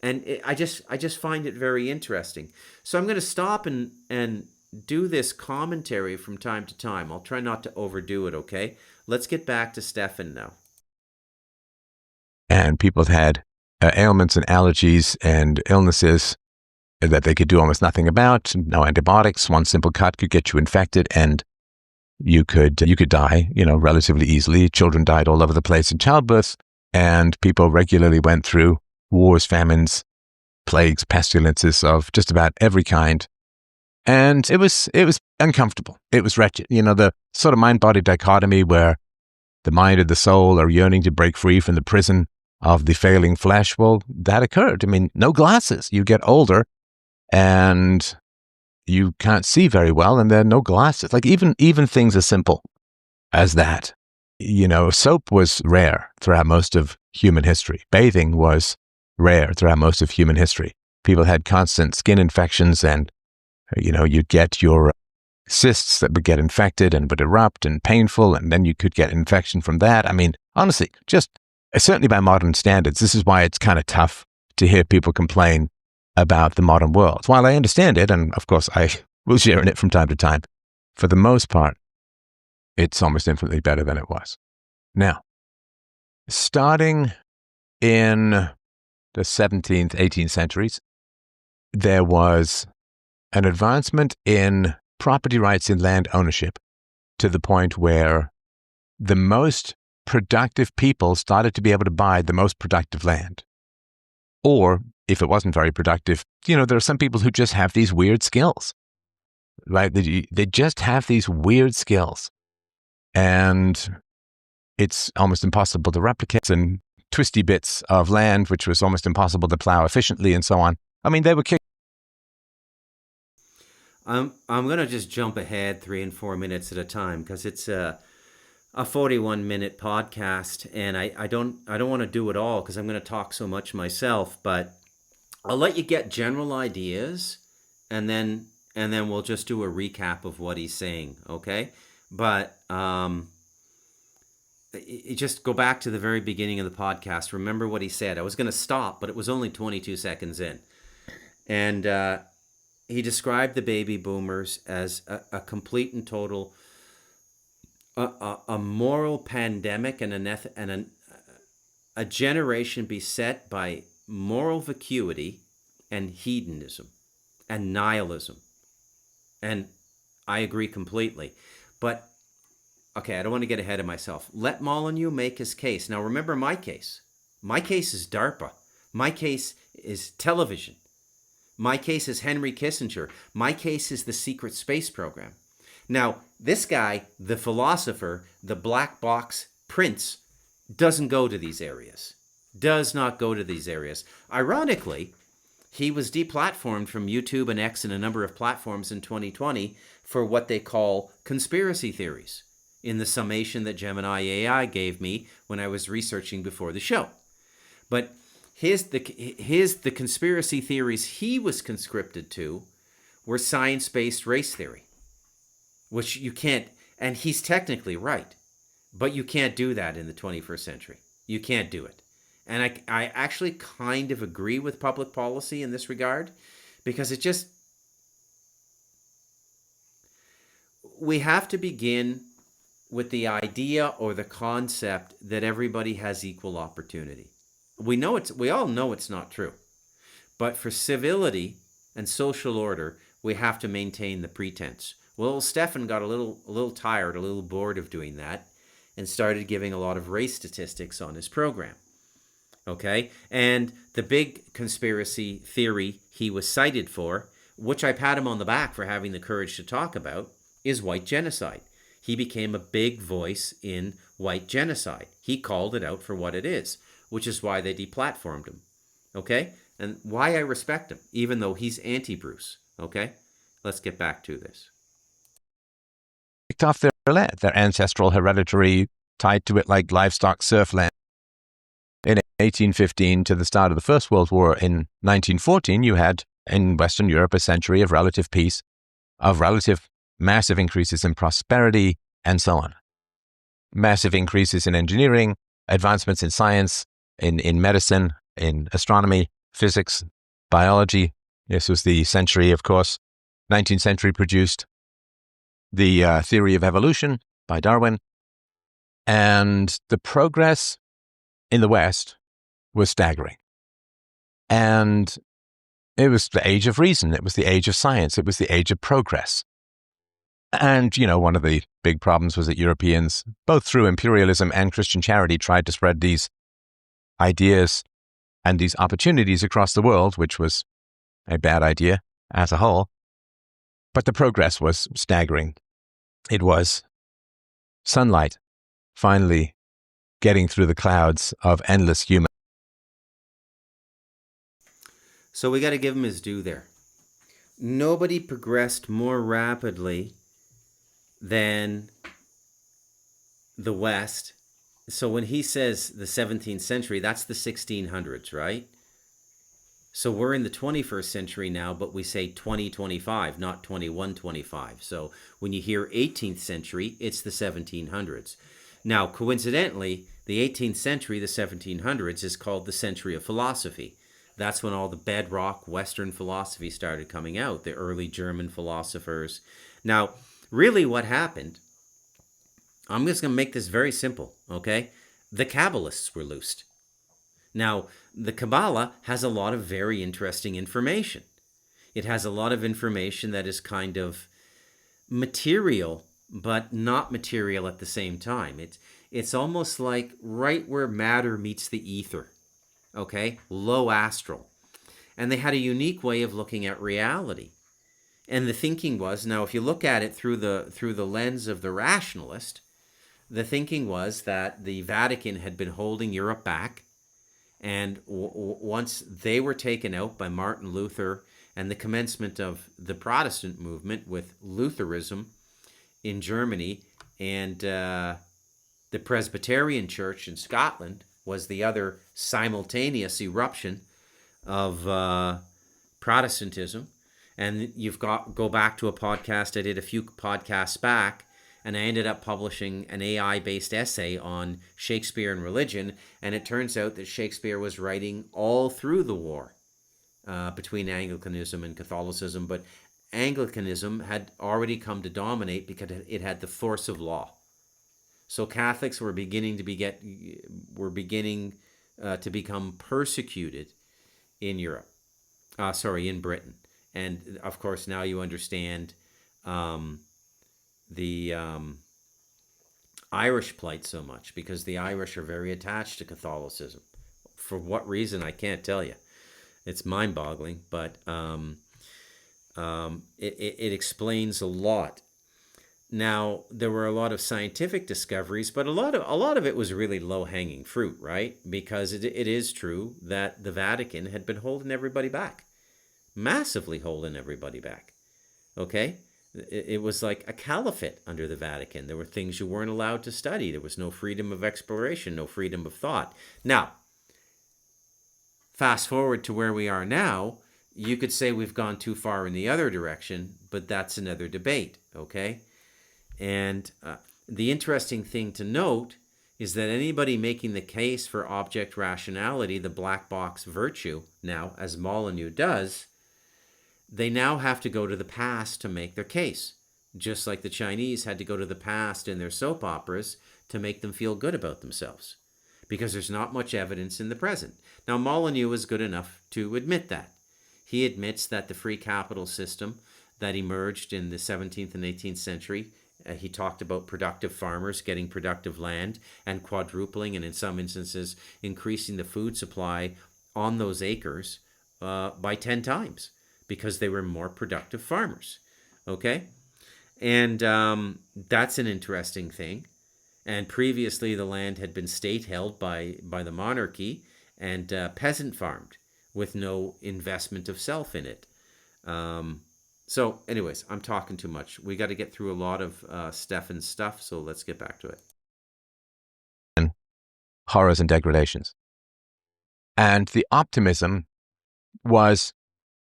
And I just find it very interesting. So I'm going to stop and do this commentary from time to time. I'll try not to overdo it, okay? Let's get back to Stefan now. And people had ailments and allergies and illnesses that they could do almost nothing about. No antibiotics. One simple cut could get you infected, and you could die, relatively easily. Children died all over the place in childbirth, and people regularly went through wars, famines, plagues, pestilences of just about every kind. And it was uncomfortable. It was wretched. The sort of mind-body dichotomy where the mind and the soul are yearning to break free from the prison of the failing flesh. Well, that occurred. I mean, no glasses. You get older and you can't see very well, and there are no glasses. Like even things as simple as that. Soap was rare throughout most of human history. Bathing was rare throughout most of human history. People had constant skin infections, and you'd get your cysts that would get infected and would erupt and painful, and then you could get infection from that. I mean, honestly, just certainly by modern standards, this is why it's kind of tough to hear people complain about the modern world. While I understand it, and of course I will share in it from time to time, for the most part, it's almost infinitely better than it was. Now, starting in the 17th, 18th centuries, there was an advancement in property rights in land ownership to the point where the most productive people started to be able to buy the most productive land. Or, if it wasn't very productive, there are some people who just have these weird skills, right? They just have these weird skills. And it's almost impossible to replicate, and twisty bits of land, which was almost impossible to plow efficiently and so on. I mean, they were kicked. I'm going to just jump ahead 3 and 4 minutes at a time because it's a 41-minute podcast, and I don't want to do it all because I'm going to talk so much myself, but I'll let you get general ideas, and then we'll just do a recap of what he's saying, okay? But just go back to the very beginning of the podcast. Remember what he said. I was going to stop, but it was only 22 seconds in. And he described the baby boomers as a complete and total a moral pandemic and a generation beset by moral vacuity and hedonism and nihilism. And I agree completely. But, okay, I don't want to get ahead of myself. Let Molyneux make his case. Now, remember my case. My case is DARPA. My case is television. My case is Henry Kissinger. My case is the secret space program. Now, this guy, the philosopher, the black box prince, doesn't go to these areas. Does not go to these areas. Ironically, he was deplatformed from YouTube and X and a number of platforms in 2020 for what they call conspiracy theories in the summation that Gemini AI gave me when I was researching before the show. But the conspiracy theories he was conscripted to were science-based race theory, which you can't, and he's technically right, but you can't do that in the 21st century. You can't do it. And I actually kind of agree with public policy in this regard, because we have to begin with the idea or the concept that everybody has equal opportunity. We all know it's not true. But for civility and social order, we have to maintain the pretense. Well, Stefan got a little tired, a little bored of doing that, and started giving a lot of race statistics on his program. Okay? And the big conspiracy theory he was cited for, which I pat him on the back for having the courage to talk about, is white genocide. He became a big voice in white genocide. He called it out for what it is, which is why they deplatformed him. Okay? And why I respect him, even though he's anti-Bruce. Okay? Let's get back to this. Picked off their land, their ancestral hereditary, tied to it like livestock serf land. In 1815 to the start of the First World War in 1914, you had in Western Europe a century of relative peace, of relative massive increases in prosperity, and so on. Massive increases in engineering, advancements in science, in medicine, in astronomy, physics, biology. This was the century, of course. 19th century produced the theory of evolution by Darwin. And the progress in the West was staggering. And it was the age of reason. It was the age of science. It was the age of progress. And, one of the big problems was that Europeans, both through imperialism and Christian charity, tried to spread these ideas and these opportunities across the world, which was a bad idea as a whole. But the progress was staggering. It was sunlight finally getting through the clouds of endless human. So we got to give him his due there. Nobody progressed more rapidly than the West. So when he says the 17th century, that's the 1600s, right? So we're in the 21st century now, but we say 2025, not 2125. So when you hear 18th century, it's the 1700s. Now, coincidentally, the 18th century, the 1700s, is called the century of philosophy. That's when all the bedrock Western philosophy started coming out, the early German philosophers. Now, really what happened, I'm just going to make this very simple, okay? The Kabbalists were loosed. Now, the Kabbalah has a lot of very interesting information. It has a lot of information that is kind of material, but not material at the same time. It's almost like right where matter meets the ether, okay? Low astral. And they had a unique way of looking at reality. And the thinking was, now if you look at it through the lens of the rationalist, the thinking was that the Vatican had been holding Europe back. And once they were taken out by Martin Luther and the commencement of the Protestant movement with Lutheranism in Germany, and the Presbyterian Church in Scotland was the other simultaneous eruption of Protestantism. And you've go back to a podcast I did a few podcasts back, and I ended up publishing an AI-based essay on Shakespeare and religion, and it turns out that Shakespeare was writing all through the war between Anglicanism and Catholicism, but Anglicanism had already come to dominate because it had the force of law. So Catholics were beginning to become persecuted in Europe. In Britain. And of course, now you understand the Irish plight so much, because the Irish are very attached to Catholicism. For what reason, I can't tell you. It's mind-boggling, but it explains a lot. Now, there were a lot of scientific discoveries, but a lot of it was really low-hanging fruit, right? Because it is true that the Vatican had been holding everybody back. Massively holding everybody back. Okay? It was like a caliphate under the Vatican. There were things you weren't allowed to study. There was no freedom of exploration, no freedom of thought. Now, Fast forward to where we are now, you could say we've gone too far in the other direction, but that's another debate, okay? And the interesting thing to note is that anybody making the case for object rationality, the black box virtue, now, as Molyneux does, they now have to go to the past to make their case. Just like the Chinese had to go to the past in their soap operas to make them feel good about themselves. Because there's not much evidence in the present. Now, Molyneux is good enough to admit that. He admits that the free capital system that emerged in the 17th and 18th century, he talked about productive farmers getting productive land and quadrupling and in some instances increasing the food supply on those acres by 10 times because they were more productive farmers. Okay? And that's an interesting thing. And previously, the land had been state-held by the monarchy and peasant-farmed with no investment of self in it. So anyways, I'm talking too much. We got to get through a lot of Stefan's stuff, so let's get back to it. Horrors and degradations. And the optimism was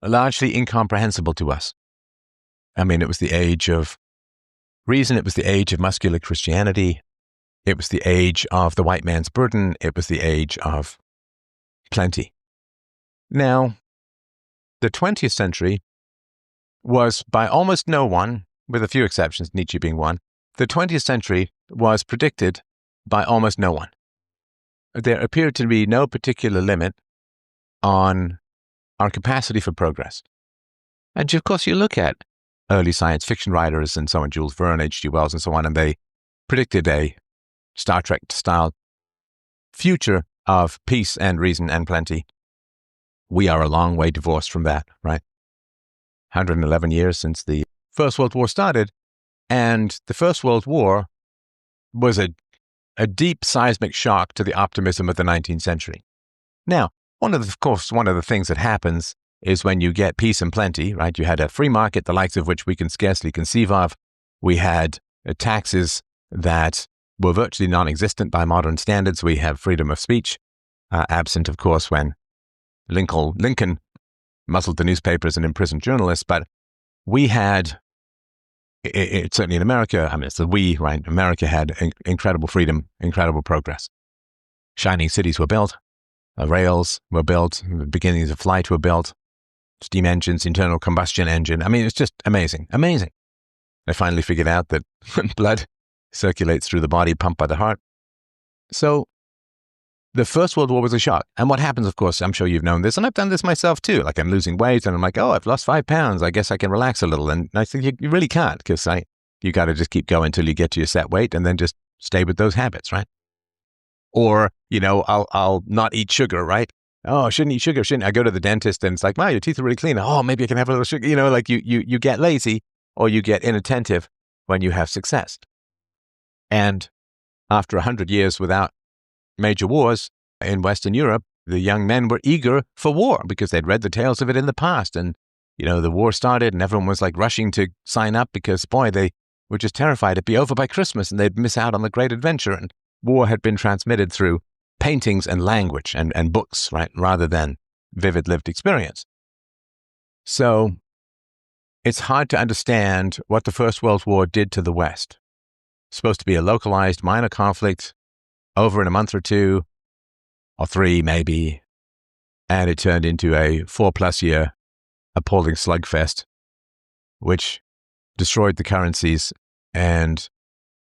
largely incomprehensible to us. I mean, it was the age of reason. It was the age of muscular Christianity. It was the age of the white man's burden. It was the age of plenty. Now, the 20th century was by almost no one, with a few exceptions, Nietzsche being one, the 20th century was predicted by almost no one. There appeared to be no particular limit on our capacity for progress. And of course, you look at early science fiction writers and so on, Jules Verne, H.G. Wells, and so on, and they predicted a Star Trek-style future of peace and reason and plenty. We are a long way divorced from that, right? 111 years since the First World War started, and the First World War was a deep seismic shock to the optimism of the 19th century. Now, one of the things that happens is when you get peace and plenty, right? You had a free market, the likes of which we can scarcely conceive of. We had taxes that were virtually non-existent by modern standards. We have freedom of speech, absent, of course, when Lincoln muzzled the newspapers and imprisoned journalists. But we had, certainly in America, I mean, it's the we, right? America had incredible freedom, incredible progress. Shining cities were built, rails were built, the beginnings of flight were built, steam engines, internal combustion engine. I mean, it's just amazing, amazing. I finally figured out that blood circulates through the body, pumped by the heart. So the First World War was a shock. And what happens, of course, I'm sure you've known this, and I've done this myself too. Like I'm losing weight, and I'm like, oh, I've lost 5 pounds. I guess I can relax a little. And I think you really can't, because you got to just keep going until you get to your set weight, and then just stay with those habits, right? Or, I'll not eat sugar, right? Oh, I shouldn't eat sugar, shouldn't I? Go to the dentist, and it's like, wow, your teeth are really clean. Oh, maybe I can have a little sugar. Like you get lazy, or you get inattentive when you have success. And after 100 years without major wars in Western Europe, the young men were eager for war because they'd read the tales of it in the past. And, the war started and everyone was like rushing to sign up because, boy, they were just terrified it'd be over by Christmas and they'd miss out on the great adventure. And war had been transmitted through paintings and language and books, right, rather than vivid lived experience. So it's hard to understand what the First World War did to the West. It's supposed to be a localized minor conflict over in a month or 2 or 3 maybe, and it turned into a 4+ year appalling slugfest, which destroyed the currencies and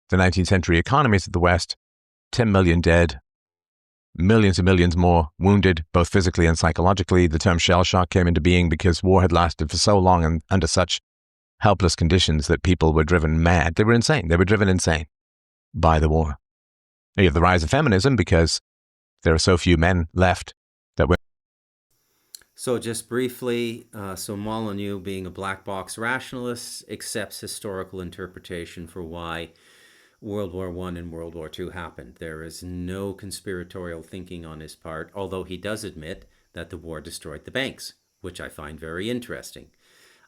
the 19th century economies of the West. 10 million dead, millions and millions more wounded, both physically and psychologically. The term shell shock came into being because war had lasted for so long and under such helpless conditions that people were driven mad. They were insane. They were driven insane by the war. You have the rise of feminism because there are so few men left that were. So just briefly, Molyneux, being a black box rationalist, accepts historical interpretation for why World War I and World War II happened. There is no conspiratorial thinking on his part, although he does admit that the war destroyed the banks, which I find very interesting.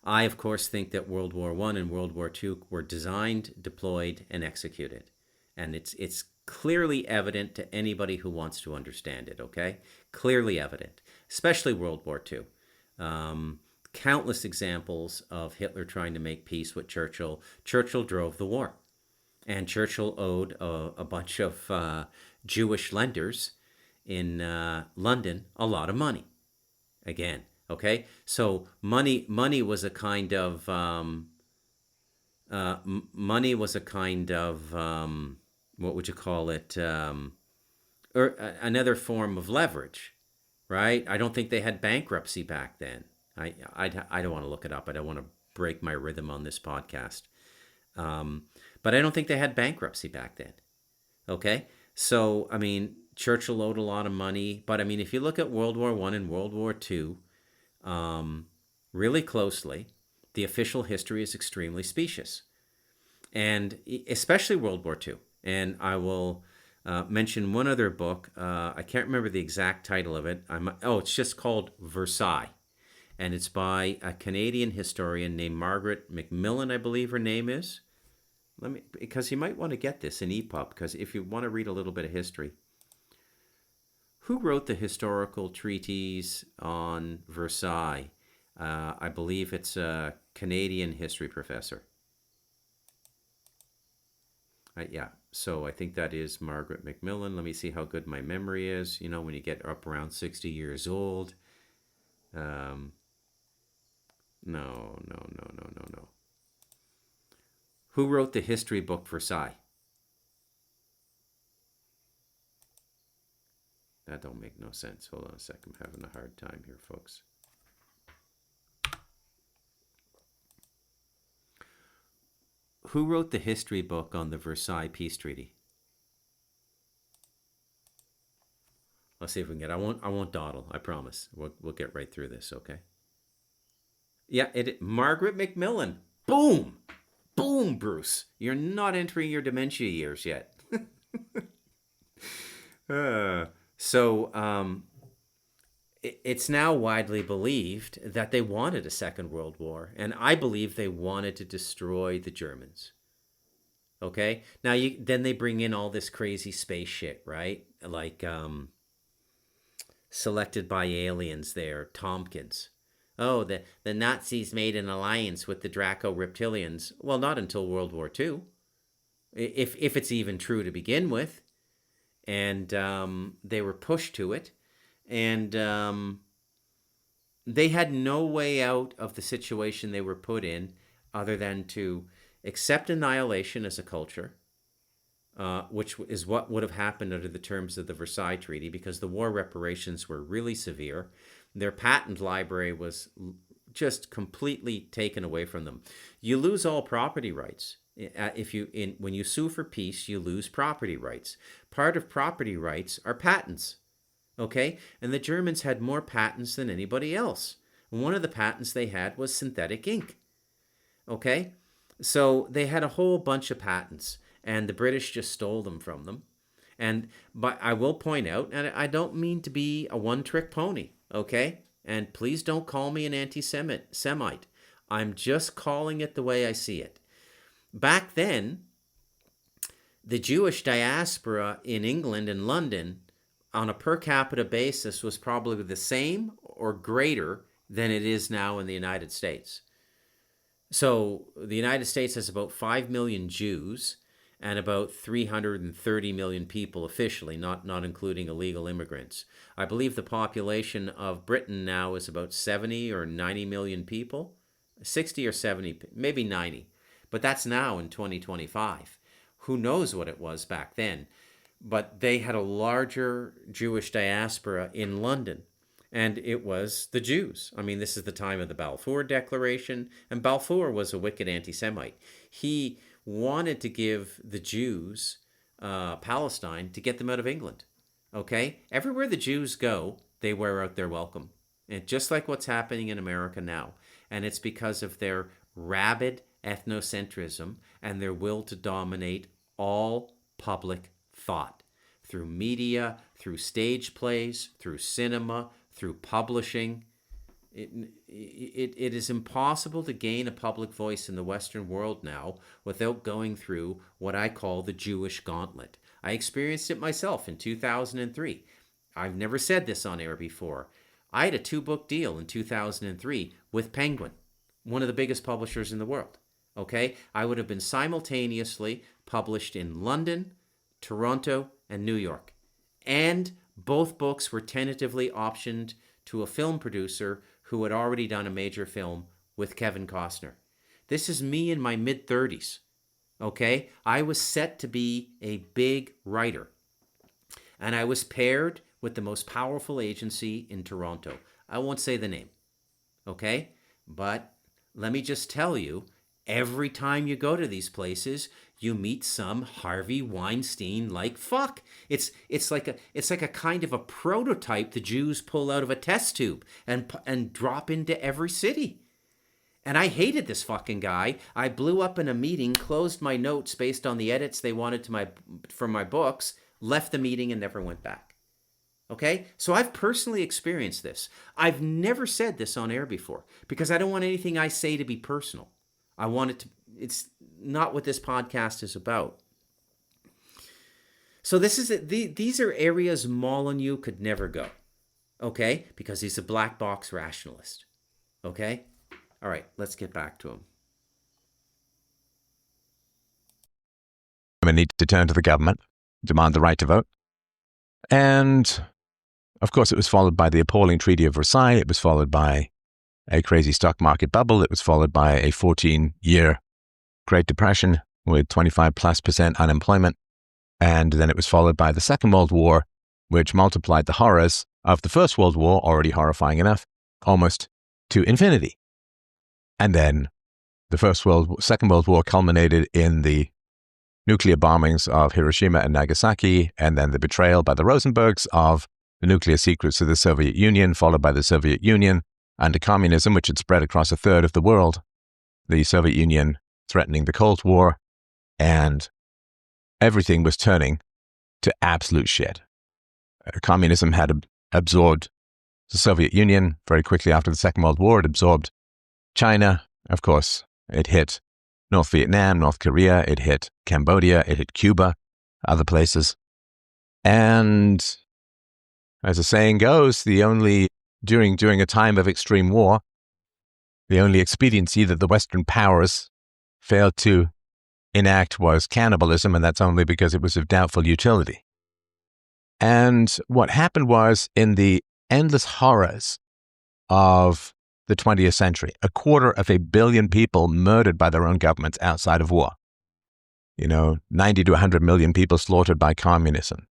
I, of course, think that World War I and World War II were designed, deployed, and executed. And it's clearly evident to anybody who wants to understand it, okay? Clearly evident. especially World War II. Countless examples of Hitler trying to make peace with Churchill. Churchill drove the war, and Churchill owed a bunch of Jewish lenders in London a lot of money. Again, okay, so money was a kind of money was a kind of what would you call it? Or another form of leverage, right? I don't think they had bankruptcy back then. I don't want to look it up. I don't want to break my rhythm on this podcast. But I don't think they had bankruptcy back then. Okay? So, I mean, Churchill owed a lot of money. But, I mean, if you look at World War I and World War II really closely, the official history is extremely specious. And especially World War II. And I will mention one other book. I can't remember the exact title of it. It's just called Versailles. And it's by a Canadian historian named Margaret McMillan, I believe her name is. Because you might want to get this in EPUB, because if you want to read a little bit of history. Who wrote the historical treatise on Versailles? I believe it's a Canadian history professor. Yeah, so I think that is Margaret McMillan. Let me see how good my memory is. You know, when you get up around 60 years old. No. Who wrote the history book Versailles? That don't make no sense. Hold on a second. I'm having a hard time here, folks. Who wrote the history book on the Versailles Peace Treaty? Let's see if we can get. I won't dawdle. I promise. We'll get right through this. Okay. Yeah, Margaret McMillan. Boom, boom, Bruce. You're not entering your dementia years yet. It's now widely believed that they wanted a Second World War, and I believe they wanted to destroy the Germans. Okay, now then they bring in all this crazy space shit, right? Like selected by aliens there, Tompkins. Oh, the Nazis made an alliance with the Draco reptilians. Well, not until World War II, if it's even true to begin with. And they were pushed to it. And they had no way out of the situation they were put in other than to accept annihilation as a culture, which is what would have happened under the terms of the Versailles Treaty, because the war reparations were really severe. Their patent library was just completely taken away from them. You lose all property rights. When you sue for peace, you lose property rights. Part of property rights are patents. Okay? And the Germans had more patents than anybody else. One of the patents they had was synthetic ink. Okay? So they had a whole bunch of patents, and the British just stole them from them. But I will point out, and I don't mean to be a one-trick pony, okay? And please don't call me an anti-Semite. I'm just calling it the way I see it. Back then, the Jewish diaspora in England and London, on a per capita basis, was probably the same or greater than it is now in the United States. So the United States has about 5 million Jews and about 330 million people officially, not including illegal immigrants. I believe the population of Britain now is about 70 or 90 million people, 60 or 70, maybe 90. But that's now in 2025. Who knows what it was back then? But they had a larger Jewish diaspora in London, and it was the Jews. I mean, this is the time of the Balfour Declaration, and Balfour was a wicked anti-Semite. He wanted to give the Jews Palestine to get them out of England. Okay? Everywhere the Jews go, they wear out their welcome. And just like what's happening in America now. And it's because of their rabid ethnocentrism and their will to dominate all public thought through media, through stage plays, through cinema, through publishing. It is impossible to gain a public voice in the Western world now without going through what I call the Jewish gauntlet. I experienced it myself in 2003. I've never said this on air before. I had a 2-book deal in 2003 with Penguin, one of the biggest publishers in the world. Okay? I would have been simultaneously published in London, Toronto, and New York. And both books were tentatively optioned to a film producer who had already done a major film with Kevin Costner. This is me in my mid-30s. Okay? I was set to be a big writer. And I was paired with the most powerful agency in Toronto. I won't say the name. Okay? But let me just tell you, every time you go to these places, you meet some Harvey Weinstein like fuck. It's like a kind of a prototype the Jews pull out of a test tube and drop into every city. And I hated this fucking guy. I blew up in a meeting, closed my notes based on the edits they wanted from my books, left the meeting and never went back. Okay? So I've personally experienced this. I've never said this on air before because I don't want anything I say to be personal. I want it to, it's not what this podcast is about. So these are areas Molyneux could never go. Okay? Because he's a black box rationalist. Okay? All right, let's get back to him. Women need to turn to the government, demand the right to vote. And, of course, it was followed by the appalling Treaty of Versailles. It was followed by a crazy stock market bubble. It was followed by a 14-year Great Depression with 25+% unemployment. And then it was followed by the Second World War, which multiplied the horrors of the First World War, already horrifying enough, almost to infinity. And then the Second World War culminated in the nuclear bombings of Hiroshima and Nagasaki, and then the betrayal by the Rosenbergs of the nuclear secrets of the Soviet Union, followed by the Soviet Union under communism, which had spread across a third of the world, the Soviet Union threatening the Cold War, and everything was turning to absolute shit. Communism had absorbed the Soviet Union very quickly after the Second World War. It absorbed China, of course. It hit North Vietnam, North Korea. It hit Cambodia. It hit Cuba, other places. And as the saying goes, during a time of extreme war, the only expediency that the Western powers failed to enact was cannibalism, and that's only because it was of doubtful utility. And what happened was, in the endless horrors of the 20th century, 250 million people murdered by their own governments outside of war. 90 to 100 million people slaughtered by communism.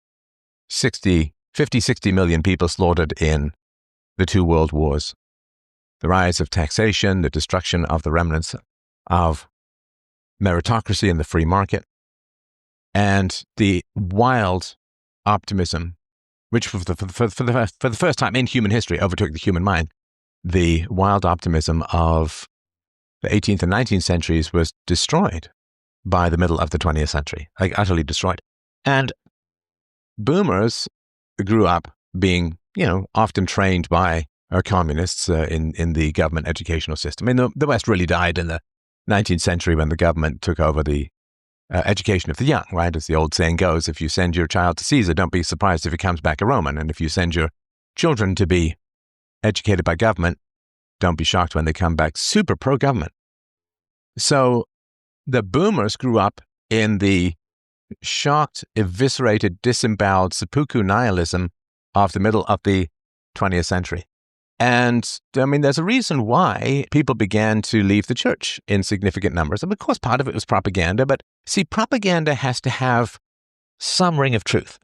50, 60 million people slaughtered in the 2 world wars. The rise of taxation, the destruction of the remnants of meritocracy in the free market, and the wild optimism, which for the first time in human history overtook the human mind. The wild optimism of the 18th and 19th centuries was destroyed by the middle of the 20th century, like utterly destroyed. And boomers grew up being, often trained by communists in the government educational system. I mean, the West really died in the 19th century when the government took over the education of the young, right? As the old saying goes, if you send your child to Caesar, don't be surprised if he comes back a Roman. And if you send your children to be educated by government, don't be shocked when they come back super pro-government. So the boomers grew up in the shocked, eviscerated, disemboweled, seppuku nihilism of the middle of the 20th century. And I mean, there's a reason why people began to leave the church in significant numbers. And of course, part of it was propaganda, but see, propaganda has to have some ring of truth.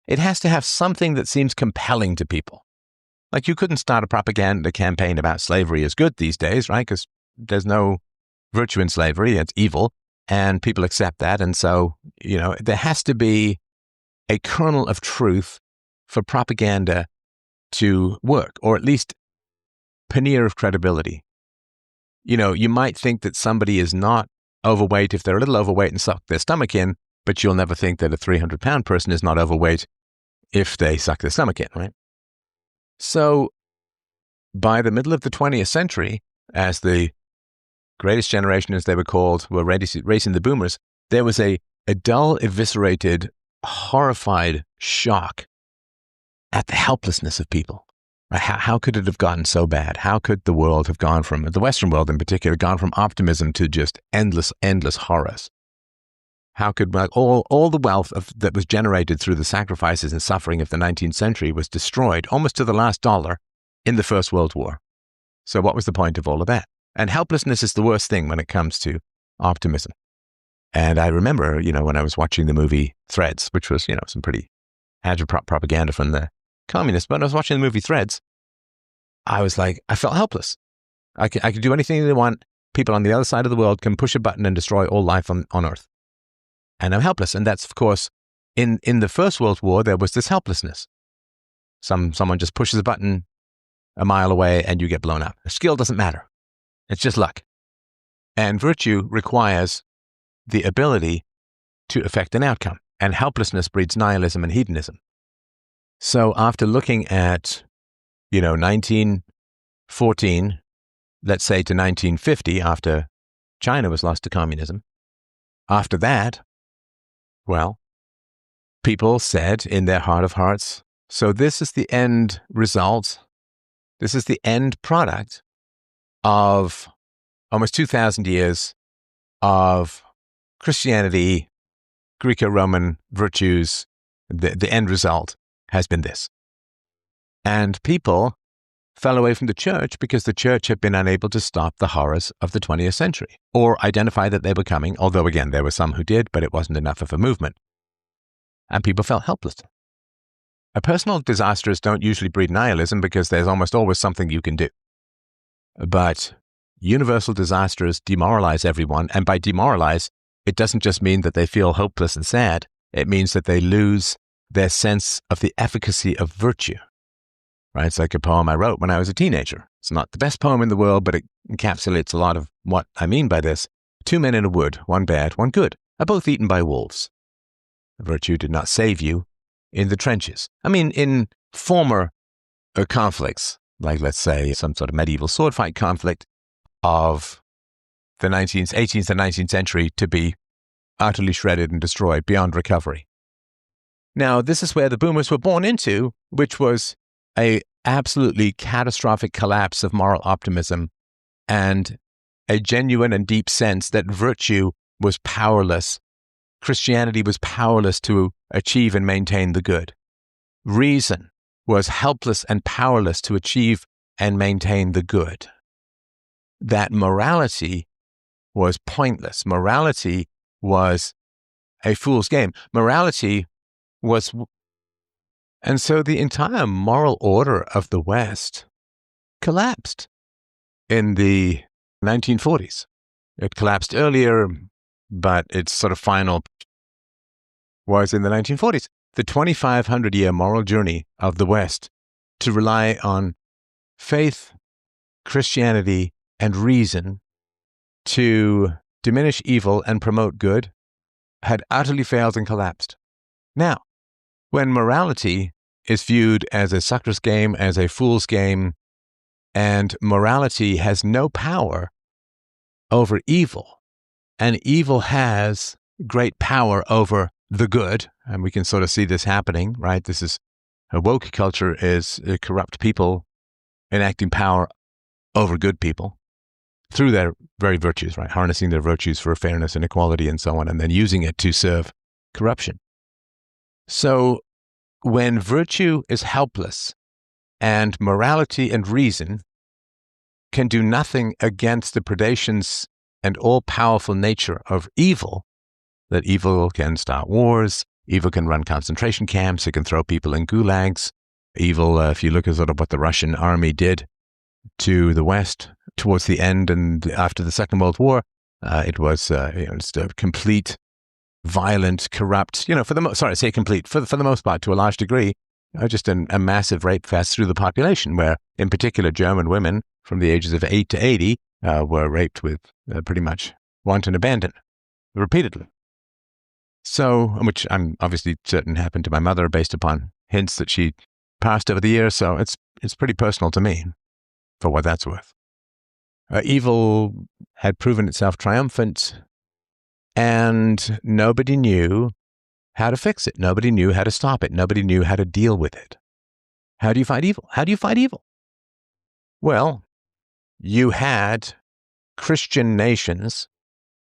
It has to have something that seems compelling to people. Like, you couldn't start a propaganda campaign about slavery is good these days, right? Because there's no virtue in slavery. It's evil. And people accept that. And so, there has to be a kernel of truth for propaganda to work, or at least paneer of credibility. You might think that somebody is not overweight if they're a little overweight and suck their stomach in, but you'll never think that a 300-pound person is not overweight if they suck their stomach in, right? So by the middle of the 20th century, as the greatest generation, as they were called, were racing the boomers, there was a dull, eviscerated, horrified shock at the helplessness of people. How could it have gotten so bad? How could the world have gone from, the Western world in particular, gone from optimism to just endless horrors? How could all the wealth that was generated through the sacrifices and suffering of the 19th century was destroyed almost to the last dollar in the First World War? So what was the point of all of that? And helplessness is the worst thing when it comes to optimism. And I remember, when I was watching the movie Threads, which was, some pretty agitprop propaganda from the communists, but when I was watching the movie Threads, I was like, I felt helpless. I could do anything they want. People on the other side of the world can push a button and destroy all life on Earth. And I'm helpless. And that's, of course, in the First World War, there was this helplessness. Someone just pushes a button a mile away and you get blown up. Skill doesn't matter. It's just luck. And virtue requires the ability to affect an outcome. And helplessness breeds nihilism and hedonism. So after looking at, 1914, let's say to 1950, after China was lost to communism, after that, well, people said in their heart of hearts, so this is the end result, this is the end product of almost 2,000 years of Christianity, Greco-Roman virtues. The end result has been this. And people fell away from the church because the church had been unable to stop the horrors of the 20th century or identify that they were coming, although again, there were some who did, but it wasn't enough of a movement. And people felt helpless. Personal disasters don't usually breed nihilism because there's almost always something you can do. But universal disasters demoralize everyone, and by demoralize, it doesn't just mean that they feel hopeless and sad. It means that they lose their sense of the efficacy of virtue. Right? It's like a poem I wrote when I was a teenager. It's not the best poem in the world, but it encapsulates a lot of what I mean by this. 2 men in a wood, one bad, one good, are both eaten by wolves. Virtue did not save you in the trenches. I mean, in former conflicts, like let's say some sort of medieval sword fight conflict of the 18th and 19th century, to be utterly shredded and destroyed beyond recovery. Now, this is where the boomers were born into, which was a absolutely catastrophic collapse of moral optimism and a genuine and deep sense that virtue was powerless. Christianity was powerless to achieve and maintain the good. Reason was helpless and powerless to achieve and maintain the good. That morality was pointless. Morality was a fool's game. Morality was... And so the entire moral order of the West collapsed in the 1940s. It collapsed earlier, but its sort of final was in the 1940s. The 2,500-year moral journey of the West to rely on faith, Christianity, and reason to diminish evil and promote good had utterly failed and collapsed. Now, when morality is viewed as a sucker's game, as a fool's game, and morality has no power over evil, and evil has great power over the good, and we can sort of see this happening, right? This is a woke culture is corrupt people enacting power over good people through their very virtues, right? Harnessing their virtues for fairness and equality and so on, and then using it to serve corruption. So when virtue is helpless and morality and reason can do nothing against the predations and all-powerful nature of evil, that evil can start wars, evil can run concentration camps, it can throw people in gulags. Evil, if you look at sort of what the Russian army did to the West towards the end and after the Second World War, it was just a complete, violent, corrupt, for the most part, to a large degree, just a massive rape fest through the population, where in particular German women from the ages of 8 to 80 were raped with pretty much wanton abandon repeatedly. So, which I'm obviously certain happened to my mother based upon hints that she passed over the years, so it's pretty personal to me, for what that's worth. Evil had proven itself triumphant, and nobody knew how to fix it. Nobody knew how to stop it. Nobody knew how to deal with it. How do you fight evil? How do you fight evil? Well, you had Christian nations.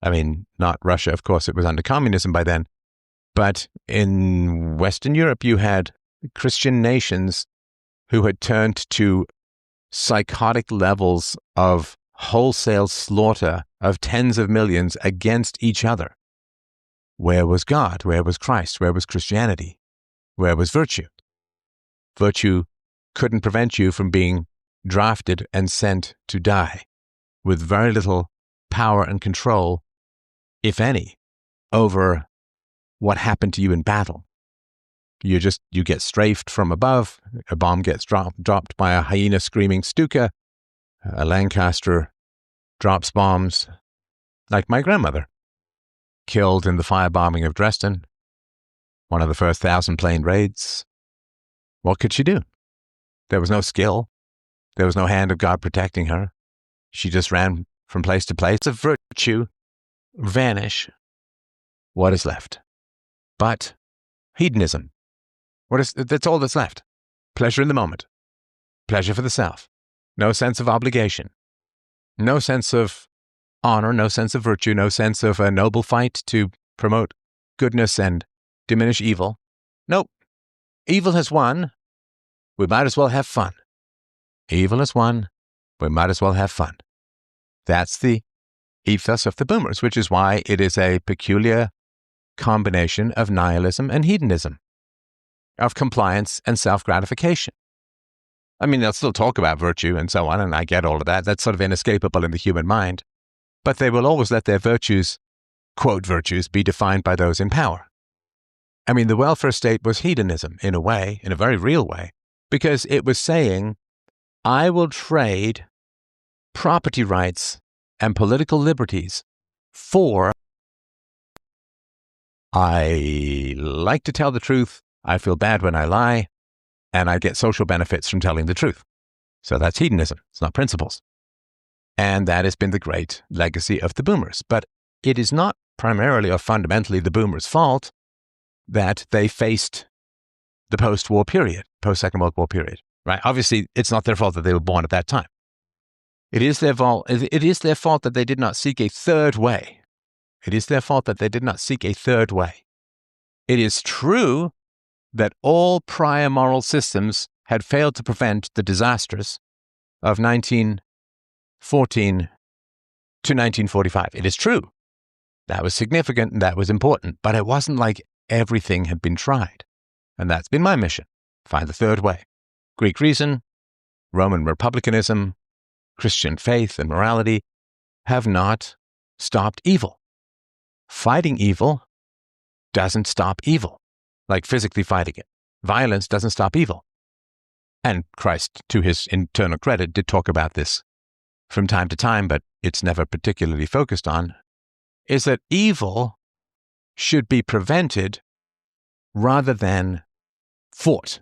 I mean, not Russia, of course, it was under communism by then. But in Western Europe, you had Christian nations who had turned to psychotic levels of wholesale slaughter of tens of millions against each other. Where was God? Where was Christ? Where was Christianity? Where was virtue? Virtue couldn't prevent you from being drafted and sent to die with very little power and control, if any, over what happened to you in battle. You get strafed from above, a bomb gets dropped by a hyena screaming Stuka, a Lancaster drops bombs, like my grandmother, killed in the firebombing of Dresden, one of the first 1,000 plane raids. What could she do? There was no skill. There was no hand of God protecting her. She just ran from place to place. Of virtue vanish. What is left? But hedonism. That's all that's left. Pleasure in the moment. Pleasure for the self. No sense of obligation. No sense of honor, no sense of virtue, no sense of a noble fight to promote goodness and diminish evil. Nope. Evil has won. We might as well have fun. Evil has won. We might as well have fun. That's the ethos of the boomers, which is why it is a peculiar combination of nihilism and hedonism, of compliance and self-gratification. I mean, they'll still talk about virtue and so on, and I get all of that. That's sort of inescapable in the human mind. But they will always let their virtues, quote virtues, be defined by those in power. I mean, the welfare state was hedonism in a way, in a very real way, because it was saying, I will trade property rights and political liberties for, I like to tell the truth, I feel bad when I lie, and I get social benefits from telling the truth. So that's hedonism. It's not principles. And that has been the great legacy of the boomers. But it is not primarily or fundamentally the boomers' fault that they faced the post-war period, post-Second World War period, right? Obviously, it's not their fault that they were born at that time. It is their fault that they did not seek a third way. It is their fault that they did not seek a third way. It is true that all prior moral systems had failed to prevent the disasters of 1914 to 1945. It is true. That was significant and that was important, but it wasn't like everything had been tried. And that's been my mission. Find the third way. Greek reason, Roman republicanism, Christian faith and morality have not stopped evil. Fighting evil doesn't stop evil, like physically fighting it. Violence doesn't stop evil. And Christ, to his internal credit, did talk about this from time to time, but it's never particularly focused on, is that evil should be prevented rather than fought.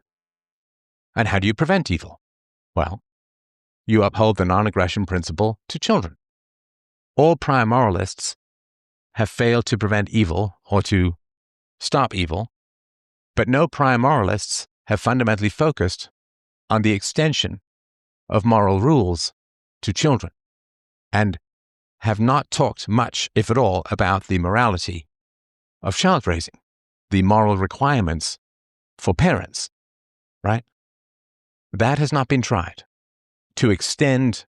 And how do you prevent evil? Well, you uphold the non-aggression principle to children. All prior moralists have failed to prevent evil or to stop evil, but no prior moralists have fundamentally focused on the extension of moral rules to children and have not talked much, if at all, about the morality of child raising, the moral requirements for parents, right? That has not been tried. To extend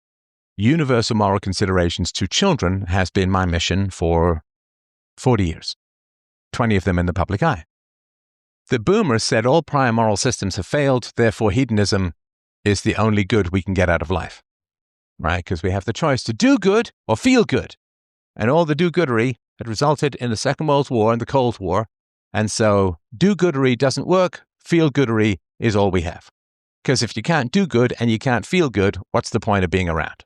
universal moral considerations to children has been my mission for 40 years, 20 of them in the public eye. The boomers said all prior moral systems have failed, therefore hedonism is the only good we can get out of life, right? Because we have the choice to do good or feel good. And all the do-goodery had resulted in the Second World War and the Cold War. And so do-goodery doesn't work, feel-goodery is all we have. Because if you can't do good and you can't feel good, what's the point of being around?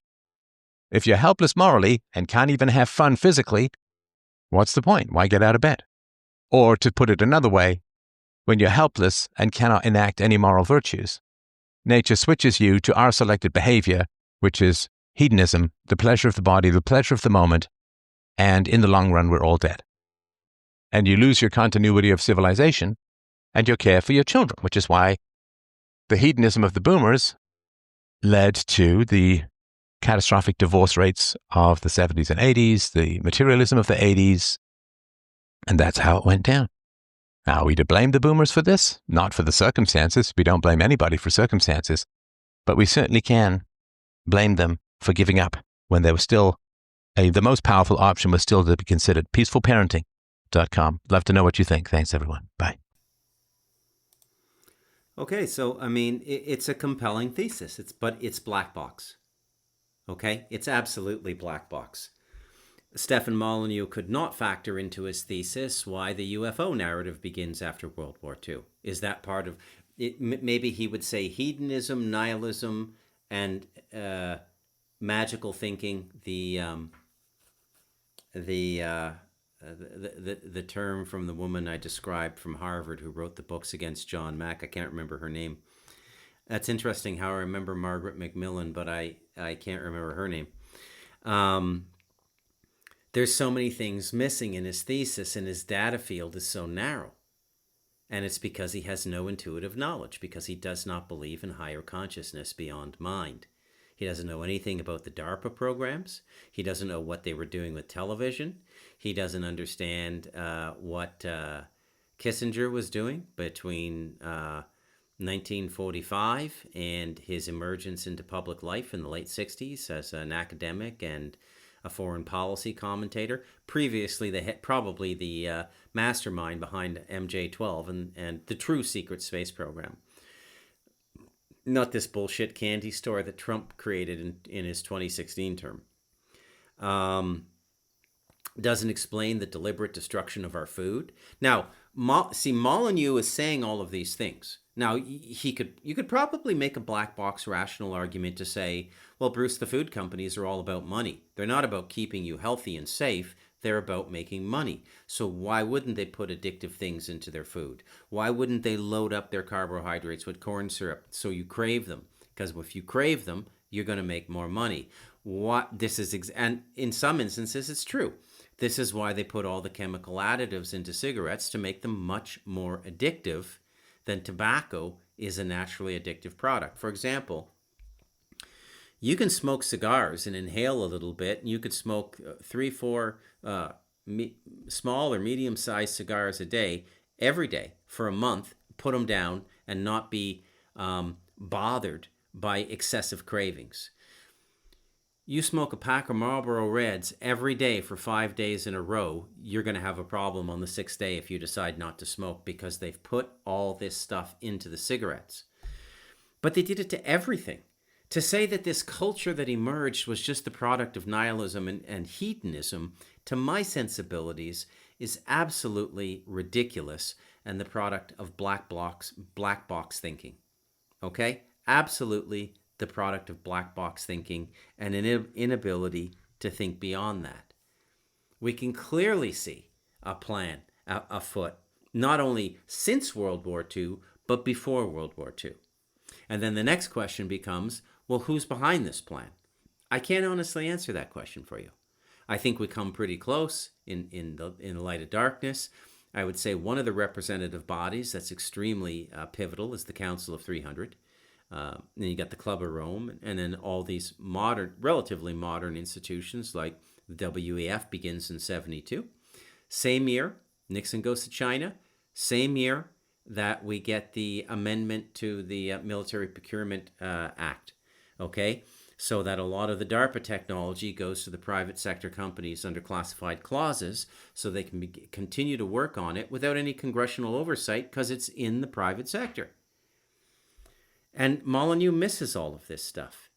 If you're helpless morally and can't even have fun physically, what's the point? Why get out of bed? Or to put it another way, when you're helpless and cannot enact any moral virtues, nature switches you to our selected behavior, which is hedonism, the pleasure of the body, the pleasure of the moment, and in the long run, we're all dead. And you lose your continuity of civilization and your care for your children, which is why the hedonism of the boomers led to the catastrophic divorce rates of the 70s and 80s, the materialism of the 80s, and that's how it went down. Now, are we to blame the boomers for this? Not for the circumstances. We don't blame anybody for circumstances, but we certainly can blame them for giving up when there was still the most powerful option was still to be considered. Peacefulparenting.com. Love to know what you think. Thanks, everyone. Bye. Okay, so I mean, it's a compelling thesis. But it's black box. Okay, it's absolutely black box. Stefan Molyneux could not factor into his thesis why the UFO narrative begins after World War II. Is that part of it? Maybe he would say hedonism, nihilism, and magical thinking. The term from the woman I described from Harvard who wrote the books against John Mack. I can't remember her name. That's interesting how I remember Margaret Macmillan, but I can't remember her name. There's so many things missing in his thesis, and his data field is so narrow. And it's because he has no intuitive knowledge, because he does not believe in higher consciousness beyond mind. He doesn't know anything about the DARPA programs. He doesn't know what they were doing with television. He doesn't understand what Kissinger was doing between 1945 and his emergence into public life in the late 60s as an academic and a foreign policy commentator. Previously, probably the mastermind behind MJ-12 and the true secret space program. Not this bullshit candy store that Trump created in his 2016 term. Doesn't explain the deliberate destruction of our food. Now, Molyneux is saying all of these things. Now, you could probably make a black box rational argument to say, well, Bruce, the food companies are all about money. They're not about keeping you healthy and safe. They're about making money. So why wouldn't they put addictive things into their food? Why wouldn't they load up their carbohydrates with corn syrup so you crave them? Because if you crave them, you're going to make more money. And in some instances, it's true. This is why they put all the chemical additives into cigarettes to make them much more addictive than tobacco is a naturally addictive product. For example, you can smoke cigars and inhale a little bit, and you could smoke 3-4 small or medium-sized cigars a day, every day, for a month, put them down, and not be bothered by excessive cravings. You smoke a pack of Marlboro Reds every day for 5 days in a row, you're going to have a problem on the 6th day if you decide not to smoke, because they've put all this stuff into the cigarettes. But they did it to everything. To say that this culture that emerged was just the product of nihilism and hedonism, to my sensibilities, is absolutely ridiculous and the product of black box thinking. Okay? Absolutely the product of black box thinking and an inability to think beyond that. We can clearly see a plan afoot, not only since World War II, but before World War II. And then the next question becomes, well, who's behind this plan? I can't honestly answer that question for you. I think we come pretty close in the light of darkness. I would say one of the representative bodies that's extremely pivotal is the Council of 300. Then you got the Club of Rome, and then all these relatively modern institutions like the WEF begins in 1972. Same year, Nixon goes to China. Same year that we get the amendment to the Military Procurement Act. Okay, so that a lot of the DARPA technology goes to the private sector companies under classified clauses, so they can continue to work on it without any congressional oversight because it's in the private sector. And Molyneux misses all of this stuff.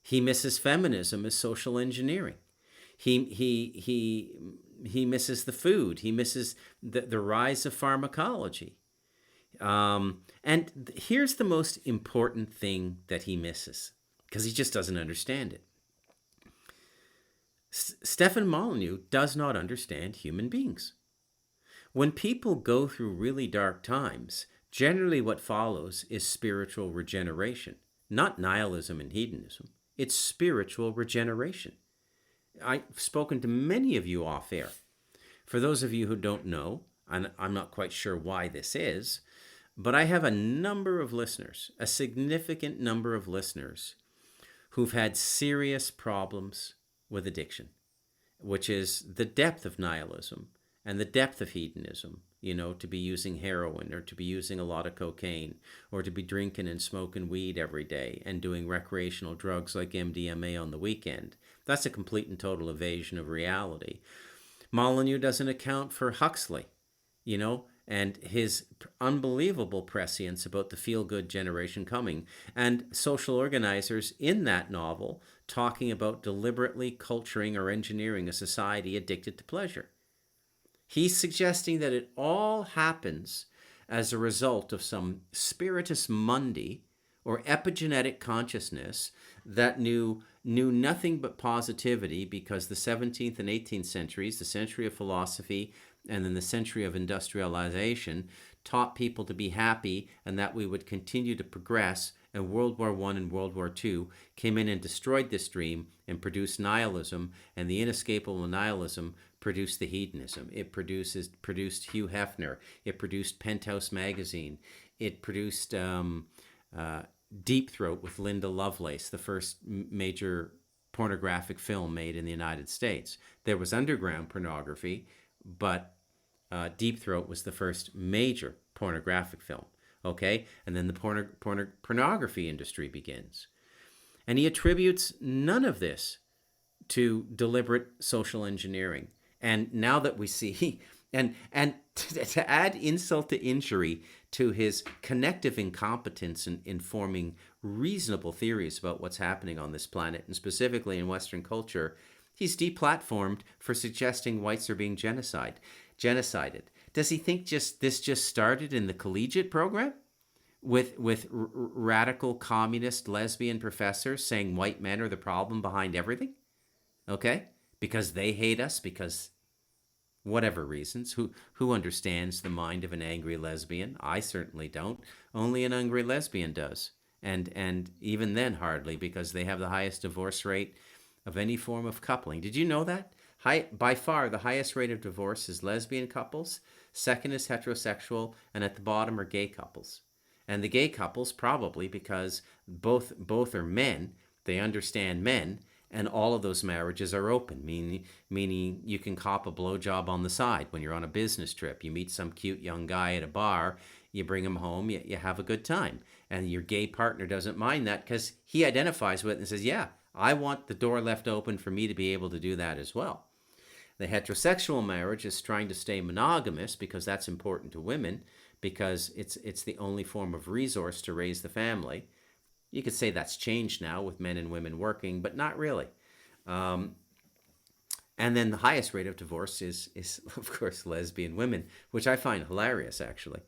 He misses feminism as social engineering. He misses the food. He misses the rise of pharmacology. And here's the most important thing that he misses, because he just doesn't understand it. Stefan Molyneux does not understand human beings. When people go through really dark times, generally what follows is spiritual regeneration, not nihilism and hedonism. It's spiritual regeneration. I've spoken to many of you off air. For those of you who don't know, and I'm not quite sure why this is, But I have a number of listeners, a significant number of listeners, who've had serious problems with addiction, which is the depth of nihilism and the depth of hedonism. To be using heroin or to be using a lot of cocaine or to be drinking and smoking weed every day and doing recreational drugs like MDMA on the weekend. That's a complete and total evasion of reality. Molyneux doesn't account for Huxley, and his unbelievable prescience about the feel-good generation coming, and social organizers in that novel talking about deliberately culturing or engineering a society addicted to pleasure. He's suggesting that it all happens as a result of some spiritus mundi or epigenetic consciousness that knew nothing but positivity, because the 17th and 18th centuries, the century of philosophy and then the century of industrialization, taught people to be happy and that we would continue to progress. And World War I and World War II came in and destroyed this dream and produced nihilism, and the inescapable nihilism produced the hedonism. It produced Hugh Hefner. It produced Penthouse magazine. It produced Deep Throat with Linda Lovelace, the first major pornographic film made in the United States. There was underground pornography, but Deep Throat was the first major pornographic film. Okay? And then the pornography industry begins. And he attributes none of this to deliberate social engineering. And now that we see, and to add insult to injury to his connective incompetence in forming reasonable theories about what's happening on this planet, and specifically in Western culture, he's deplatformed for suggesting whites are being genocided. Does he think this just started in the collegiate program with radical communist lesbian professors saying white men are the problem behind everything? Okay? Because they hate us, because whatever reasons. Who understands the mind of an angry lesbian? I certainly don't. Only an angry lesbian does. And even then hardly, because they have the highest divorce rate of any form of coupling. Did you know that? By far, the highest rate of divorce is lesbian couples, second is heterosexual, and at the bottom are gay couples. And the gay couples, probably because both are men, they understand men, and all of those marriages are open, meaning you can cop a blowjob on the side when you're on a business trip. You meet some cute young guy at a bar, you bring him home, you have a good time. And your gay partner doesn't mind that because he identifies with it and says, yeah, I want the door left open for me to be able to do that as well. The heterosexual marriage is trying to stay monogamous because that's important to women, because it's the only form of resource to raise the family. You could say that's changed now with men and women working, but not really. And then the highest rate of divorce is of course, lesbian women, which I find hilarious, actually.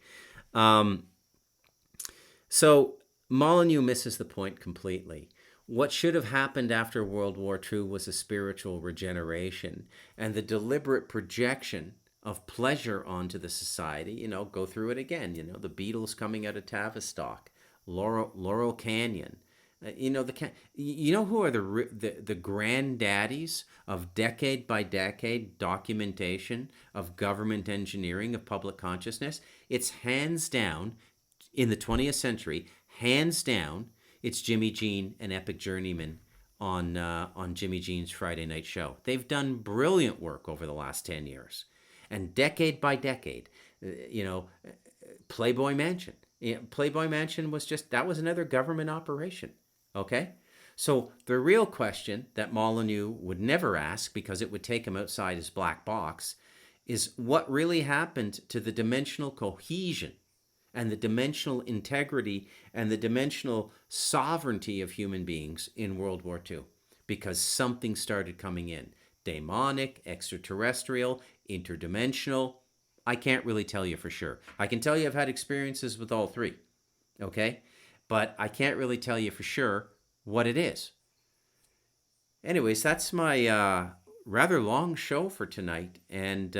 So Molyneux misses the point completely. What should have happened after World War II was a spiritual regeneration and the deliberate projection of pleasure onto the society. Go through it again. The Beatles coming out of Tavistock, Laurel Canyon. Who are the granddaddies of decade by decade documentation of government engineering of public consciousness? It's hands down, in the 20th century, hands down, it's Jimmy Jean and Epic Journeyman on Jimmy Jean's Friday Night Show. They've done brilliant work over the last 10 years. And decade by decade, Playboy Mansion. Playboy Mansion was another government operation. Okay? So the real question that Molyneux would never ask, because it would take him outside his black box, is what really happened to the dimensional cohesion and the dimensional integrity and the dimensional sovereignty of human beings in World War II, because something started coming in. Demonic, extraterrestrial, interdimensional. I can't really tell you for sure. I can tell you I've had experiences with all three, okay? But I can't really tell you for sure what it is. Anyways, that's my rather long show for tonight, and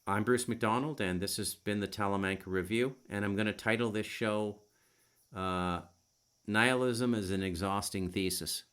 I'm Bruce McDonald, and this has been the Talamanca Review, and I'm going to title this show Nihilism is an Exhausting Thesis.